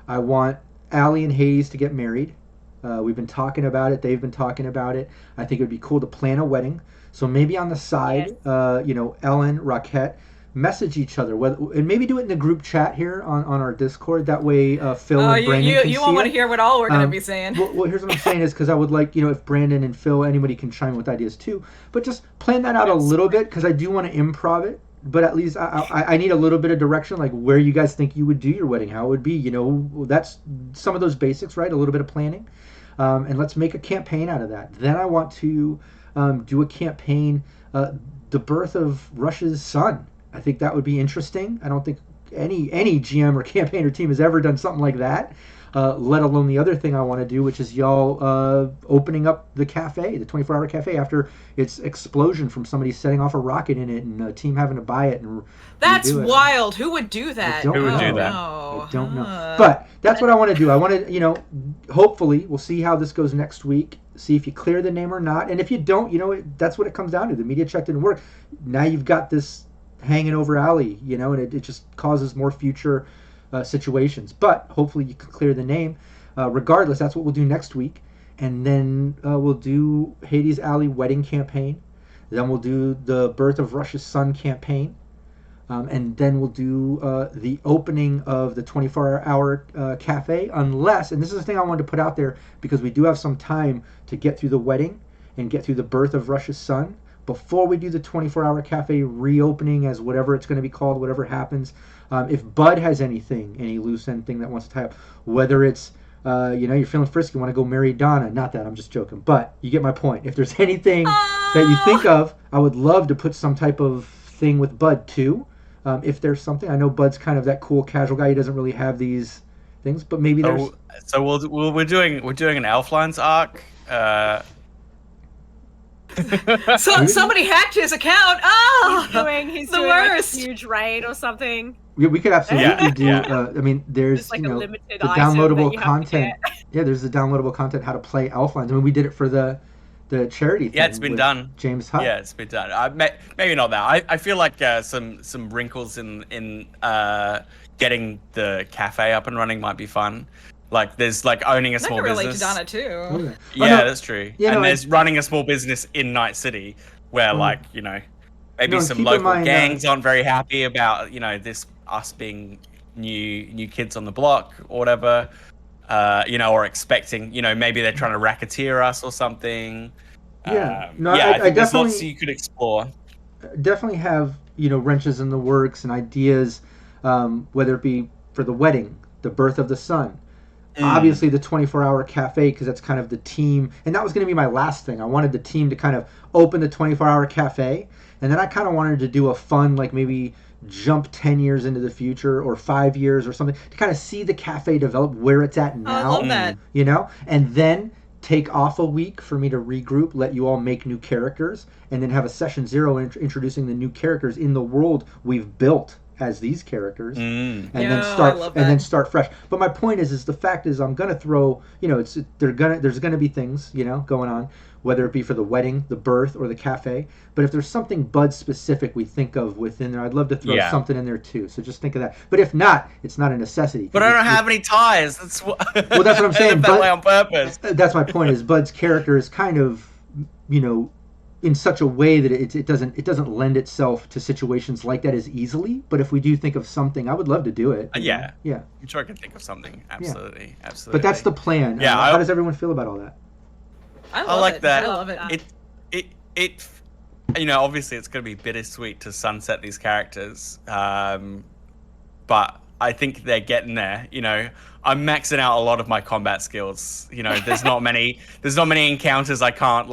I want Allie and Hades to get married. We've been talking about it. They've been talking about it. I think it would be cool to plan a wedding. So maybe on the side, yes. Ellen, Rockette, message each other, and maybe do it in the group chat here on our Discord. That way, Phil and Brandon can you won't want to hear what all we're going to be saying. Well, here's what I'm saying is because I would like, if Brandon and Phil, anybody can chime in with ideas too, but just plan that out a little bit because I do want to improv it. But at least I need a little bit of direction, like where you guys think you would do your wedding, how it would be. That's some of those basics, right? A little bit of planning, and let's make a campaign out of that. Then I want to do a campaign, the birth of Rush's son. I think that would be interesting. I don't think any GM or campaigner team has ever done something like that, let alone the other thing I want to do, which is y'all opening up the cafe, the 24-hour cafe, after its explosion from somebody setting off a rocket in it and a team having to buy it. And that's wild. Who would do that? Who would do that? I don't know. But that's what I want to do. I want to, hopefully we'll see how this goes next week. See if you clear the name or not. And if you don't, that's what it comes down to. The media check didn't work. Now you've got this hanging over Allie, and it just causes more future situations. But hopefully you can clear the name. Regardless, that's what we'll do next week. And then we'll do Hades' Allie wedding campaign. Then we'll do the birth of Rush's son campaign. And then we'll do the opening of the 24-hour cafe, unless, and this is the thing I wanted to put out there, because we do have some time to get through the wedding and get through the birth of Rush's son before we do the 24-hour cafe reopening, as whatever it's going to be called, whatever happens. If Bud has any loose end thing that wants to tie up, whether it's, you're feeling frisky, you want to go marry Donna. Not that, I'm just joking. But you get my point. If there's anything that you think of, I would love to put some type of thing with Bud too. If there's something. I know Bud's kind of that cool casual guy. He doesn't really have these things, but maybe there's... So we're doing an Elflines arc. So somebody hacked his account. He's the doing worst. Like a huge raid or something. We could absolutely do. Yeah. There's like a limited the item downloadable that you have to content. Yeah, there's the downloadable content how to play Elflines. We did it for the charity thing. Yeah, it's been done. James Hutt. Yeah, it's been done. Maybe not that. I feel like some wrinkles in getting the cafe up and running might be fun. Like there's like owning a small business. That can relate to Donna too. Yeah, that's true. Yeah, there's running a small business in Night City where maybe some local gangs aren't very happy about us being new kids on the block or whatever. Or expecting, maybe they're trying to racketeer us or something. Yeah. I think there's lots you could explore. Definitely have wrenches in the works and ideas, whether it be for the wedding, the birth of the son. Obviously the 24-hour cafe, because that's kind of the team, and that was going to be my last thing. I wanted the team to kind of open the 24-hour cafe, and then I kind of wanted to do a fun, like maybe jump 10 years into the future or 5 years or something to kind of see the cafe develop where it's at now. I love that. And then take off a week for me to regroup, let you all make new characters, and then have a session 0 introducing the new characters in the world we've built as these characters, and then start fresh. But my point is the fact is I'm gonna throw, there's gonna be things, going on, whether it be for the wedding, the birth, or the cafe. But if there's something Bud specific we think of within there, I'd love to throw something in there too. So just think of that. But if not, it's not a necessity. But I don't have any ties. That's what. Well, that's what I'm saying. That way on purpose. That's my point. Is Bud's character is kind of, in such a way that it doesn't lend itself to situations like that as easily. But if we do think of something, I would love to do it. Yeah. Yeah. I'm sure I can think of something. Absolutely. Yeah. Absolutely. But that's the plan. Yeah. How does everyone feel about all that? I like that. I love it. It obviously it's going to be bittersweet to sunset these characters. But I think they're getting there. I'm maxing out a lot of my combat skills. There's not many encounters I can't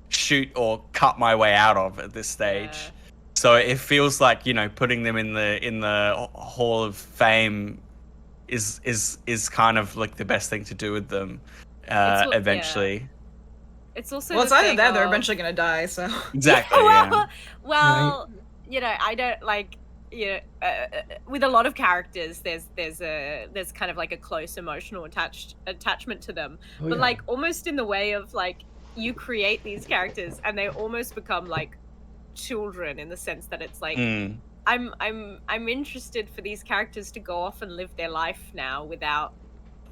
shoot or cut my way out of at this stage. Yeah. So it feels like putting them in the Hall of Fame is kind of like the best thing to do with them eventually. Yeah. It's also it's either that they're eventually gonna die. So exactly. Well, I don't with a lot of characters, there's kind of like a close emotional attachment to them, but almost in the way of you create these characters and they almost become like children in the sense that it's like I'm interested for these characters to go off and live their life now without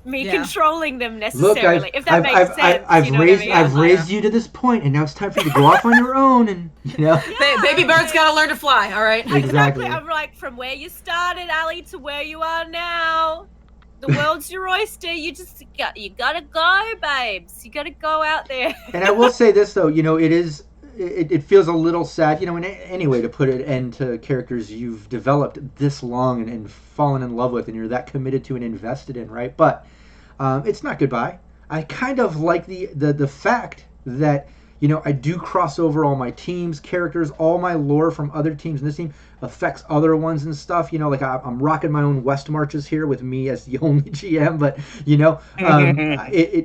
me controlling them necessarily. Look, if that makes sense. I've raised you to this point, and now it's time for you to go off on your own, and baby bird's gotta learn to fly. All right, exactly. I'm like, from where you started, Ali, to where you are now. The world's your oyster. You gotta go, babes. You gotta go out there. And I will say this though, it feels a little sad, in any way to put an end to characters you've developed this long and fallen in love with, and you're that committed to and invested in, right? But it's not goodbye. I kind of like the fact that I do cross over all my teams, characters, all my lore from other teams in this team affects other ones and stuff. I'm rocking my own West Marches here with me as the only GM, but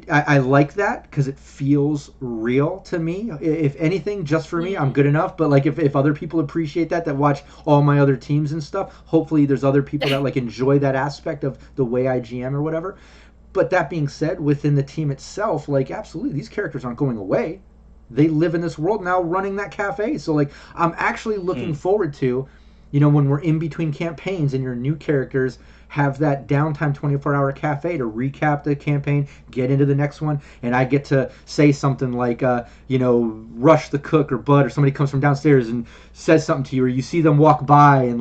I like that because it feels real to me. If anything, just for me, I'm good enough. But if other people appreciate that watch all my other teams and stuff, hopefully there's other people that enjoy that aspect of the way I GM or whatever. But that being said, within the team itself, absolutely, these characters aren't going away. They live in this world now running that cafe. So I'm actually looking forward to, when we're in between campaigns and your new characters have that downtime 24-hour cafe to recap the campaign, get into the next one, and I get to say something like, Rush the cook or Bud or somebody comes from downstairs and says something to you, or you see them walk by and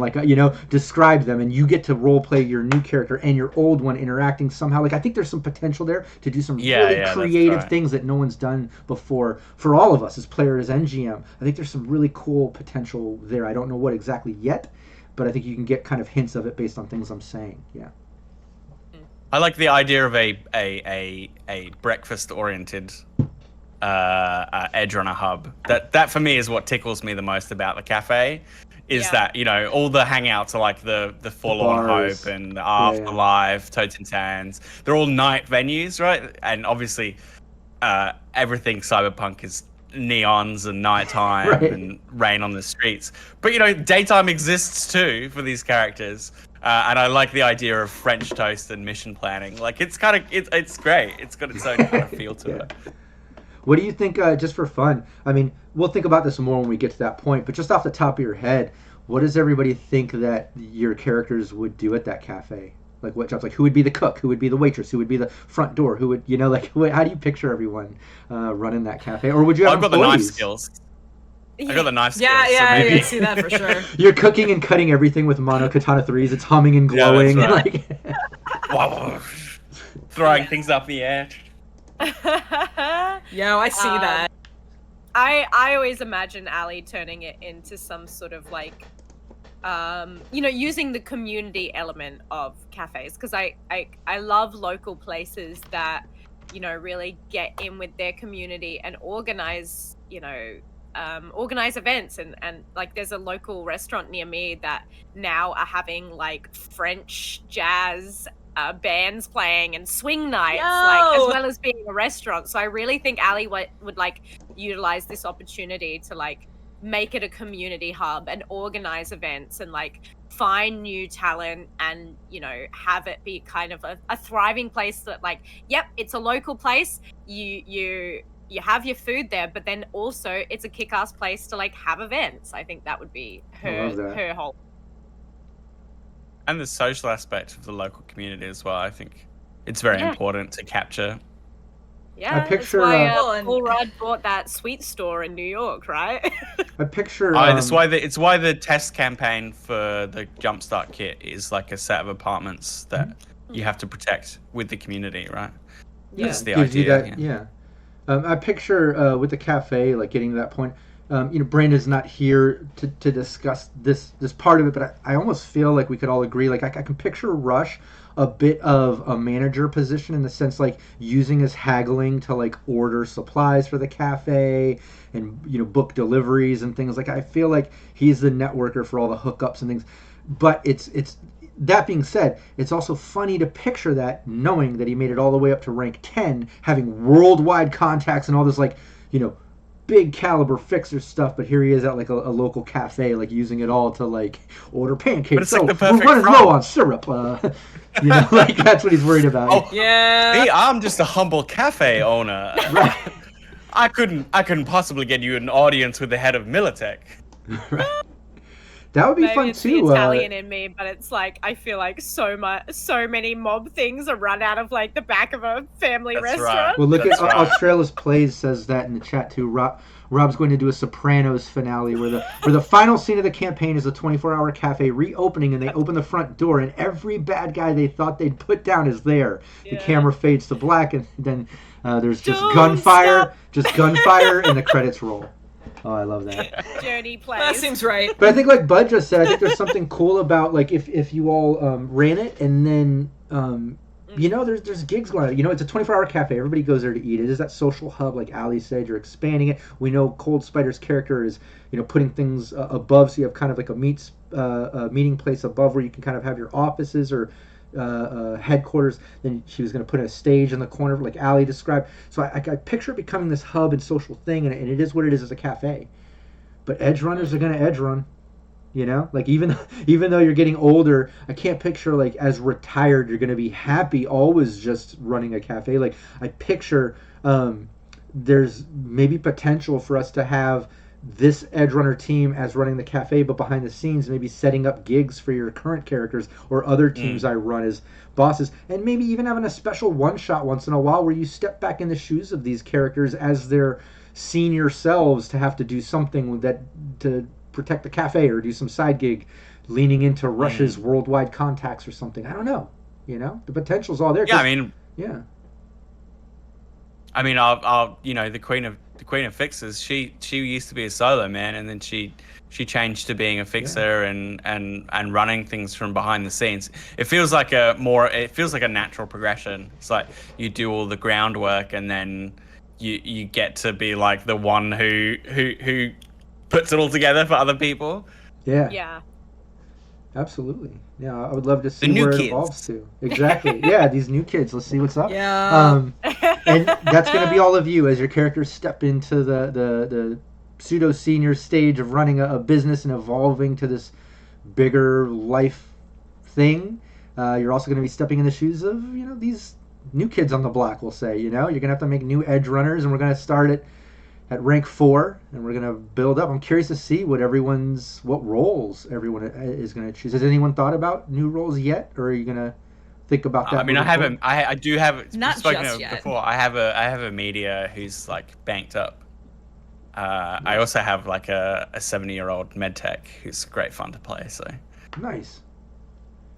describe them, and you get to role play your new character and your old one interacting somehow. I think there's some potential there to do some really creative things that no one's done before for all of us as players and GM. I think there's some really cool potential there. I don't know what exactly yet, but I think you can get kind of hints of it based on things I'm saying. Yeah. I like the idea of a breakfast-oriented Edgerunner hub. That for me is what tickles me the most about the cafe. Is that all the hangouts are like the Forlorn Hope and the Afterlife, Totes and Tans. They're all night venues, right? And obviously, everything Cyberpunk is neons and nighttime and rain on the streets, but daytime exists too for these characters, and I like the idea of French toast and mission planning. It's great. It's got its own kind of feel to it. What do you think, just for fun? I mean, we'll think about this more when we get to that point, but just off the top of your head, what does everybody think that your characters would do at that cafe? What jobs? Who would be the cook? Who would be the waitress? Who would be the front door? Who would, how do you picture everyone running that cafe? Or would you have I've got the knife skills. I got the knife skills. Yeah, I can see that for sure. You're cooking and cutting everything with mono katana 3s. It's humming and glowing. Yeah, that's right. Throwing things up the air. Yo, I see that. I always imagine Ali turning it into some sort of using the community element of cafes, because I love local places that really get in with their community and organize events, and like there's a local restaurant near me that now are having like French jazz bands playing and swing nights, like as well as being a restaurant. So I really think Ali would like utilize this opportunity to like make it a community hub and organize events and like find new talent and have it be kind of a thriving place that like, yep, it's a local place, you have your food there, but then also it's a kick-ass place to like have events. I think that would be her whole. And the social aspect of the local community as well. I think it's very important to capture. Yeah, I picture, that's why Paul Rudd bought that sweet store in New York, right? I picture. It's why the test campaign for the Jumpstart kit is like a set of apartments that you have to protect with the community, right? Yeah, that's the idea. Yeah. I picture with the cafe, like getting to that point. Brandon's not here to discuss this part of it, but I almost feel like we could all agree. Like I can picture Rush a bit of a manager position in the sense like using his haggling to like order supplies for the cafe and book deliveries and things. Like I feel like he's the networker for all the hookups and things. But it's that being said, it's also funny to picture that, knowing that he made it all the way up to rank 10, having worldwide contacts and all this like big caliber fixer stuff, but here he is at like a local cafe, like using it all to like order pancakes. But it's like the perfect we're running low on syrup. Like that's what he's worried about. Oh yeah. Me, I'm just a humble cafe owner. Right. I couldn't possibly get you an audience with the head of Militech. Right. That would be fun it's too. The Italian in me, but it's like I feel like so many mob things are run out of like the back of a family restaurant. Right. Well, look at Australis Plays says that in the chat too. Rob's going to do a Sopranos finale where the final scene of the campaign is a 24-hour cafe reopening, and they open the front door, and every bad guy they thought they'd put down is there. Yeah. The camera fades to black, and then there's just gunfire, and the credits roll. Oh, I love that. Journey plays. That seems right. But I think, like Bud just said, I think there's something cool about like if you all ran it, and then there's gigs going on. It's a 24-hour cafe. Everybody goes there to eat. It is that social hub, like Ali said. You're expanding it. We know Cold Spider's character is putting things above, so you have kind of like a meeting place above where you can kind of have your offices or headquarters. Then she was going to put a stage in the corner like Ali described. So I picture it becoming this hub and social thing, and it is what it is as a cafe. But Edgerunners are going to edge run, like even though you're getting older, I can't picture like as retired you're going to be happy always just running a cafe. Like I picture there's maybe potential for us to have this Edgerunner team as running the cafe, but behind the scenes maybe setting up gigs for your current characters or other teams I run as bosses, and maybe even having a special one-shot once in a while where you step back in the shoes of these characters as their senior selves to have to do something that to protect the cafe or do some side gig leaning into Rush's worldwide contacts or something. I don't know. The potential's all there. Yeah, I'll the Queen of Fixers, she used to be a solo man, and then she changed to being a fixer and running things from behind the scenes. It feels like a natural progression. It's like you do all the groundwork, and then you get to be like the one who puts it all together for other people. Yeah. Absolutely. Yeah, I would love to see where it kids. evolves to. Exactly. Yeah, these new kids. Let's see what's up. Yeah. And that's going to be all of you as your characters step into the pseudo-senior stage of running a business and evolving to this bigger life thing. You're also going to be stepping in the shoes of, these new kids on the block, we'll say. You're going to have to make new Edgerunners, and we're going to start at rank 4, and we're going to build up. I'm curious to see what roles everyone is going to choose. Has anyone thought about new roles yet, or are you going to think about that? I do have not spoken just of yet. Before. I have a media who's like banked up. I also have like a 70-year-old medtech who's great fun to play. So nice.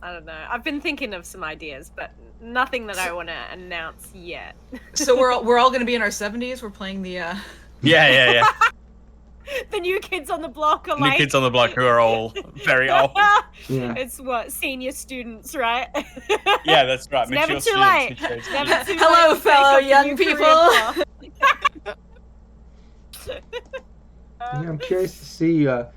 I don't know. I've been thinking of some ideas, but nothing that I want to announce yet. So we're all going to be in our 70s. We're playing the. Yeah. The new kids on the block are New like. kids on the block who are all very old. Yeah. It's what, senior students, right? Yeah, that's right. It's never mature too late. students, mature Never students. too Hello, late to fellow take up a young new career people. path. Yeah, I'm curious to see what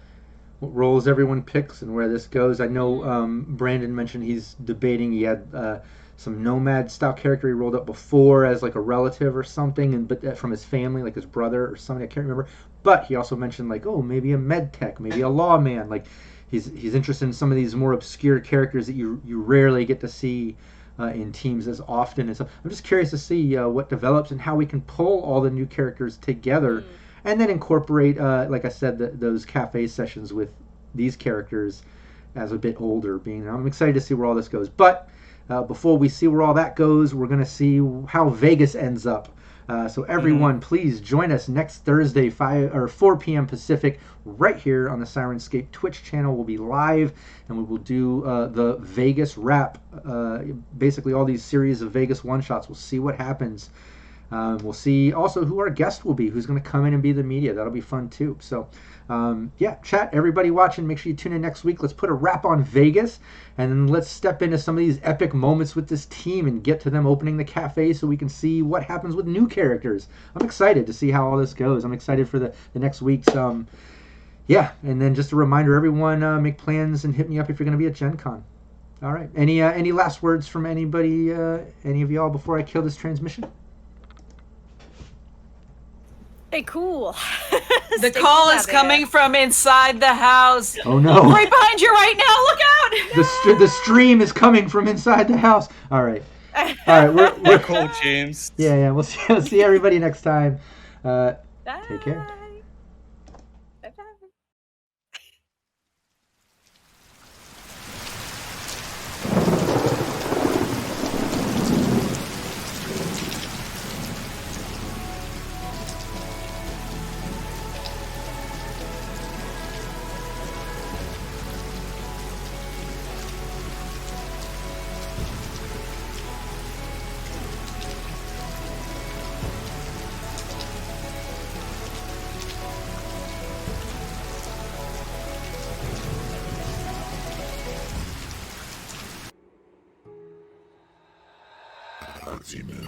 roles everyone picks and where this goes. I know Brandon mentioned he's debating. He had some nomad style character he rolled up before as like a relative or something, and but from his family, like his brother or somebody, I can't remember. But he also mentioned like, oh, maybe a med tech, maybe a lawman. Like he's interested in some of these more obscure characters that you rarely get to see in teams as often. And so I'm just curious to see what develops and how we can pull all the new characters together. And then incorporate, like I said, those cafe sessions with these characters as a bit older. I'm excited to see where all this goes. But before we see where all that goes, we're going to see how Vegas ends up. So everyone, please join us next Thursday, 4 p.m. Pacific, right here on the Syrinscape Twitch channel. We'll be live, and we will do the Vegas wrap. Basically, all these series of Vegas one-shots. We'll see what happens. We'll see also who our guest will be, who's going to come in and be the media. That'll be fun too. So, yeah, chat, everybody watching, make sure you tune in next week. Let's put a wrap on Vegas, and then let's step into some of these epic moments with this team and get to them opening the cafe so we can see what happens with new characters. I'm excited to see how all this goes. I'm excited for the next week's, yeah, and then just a reminder, everyone, make plans and hit me up if you're going to be at Gen Con. All right, any last words from anybody, any of y'all before I kill this transmission? Hey, cool. The call is coming from inside the house. Oh no! Right behind you right now. Look out! The stream is coming from inside the house. All right, we're Cool, James. Yeah. We'll see everybody next time. Take care. Bye-bye. Ultimate.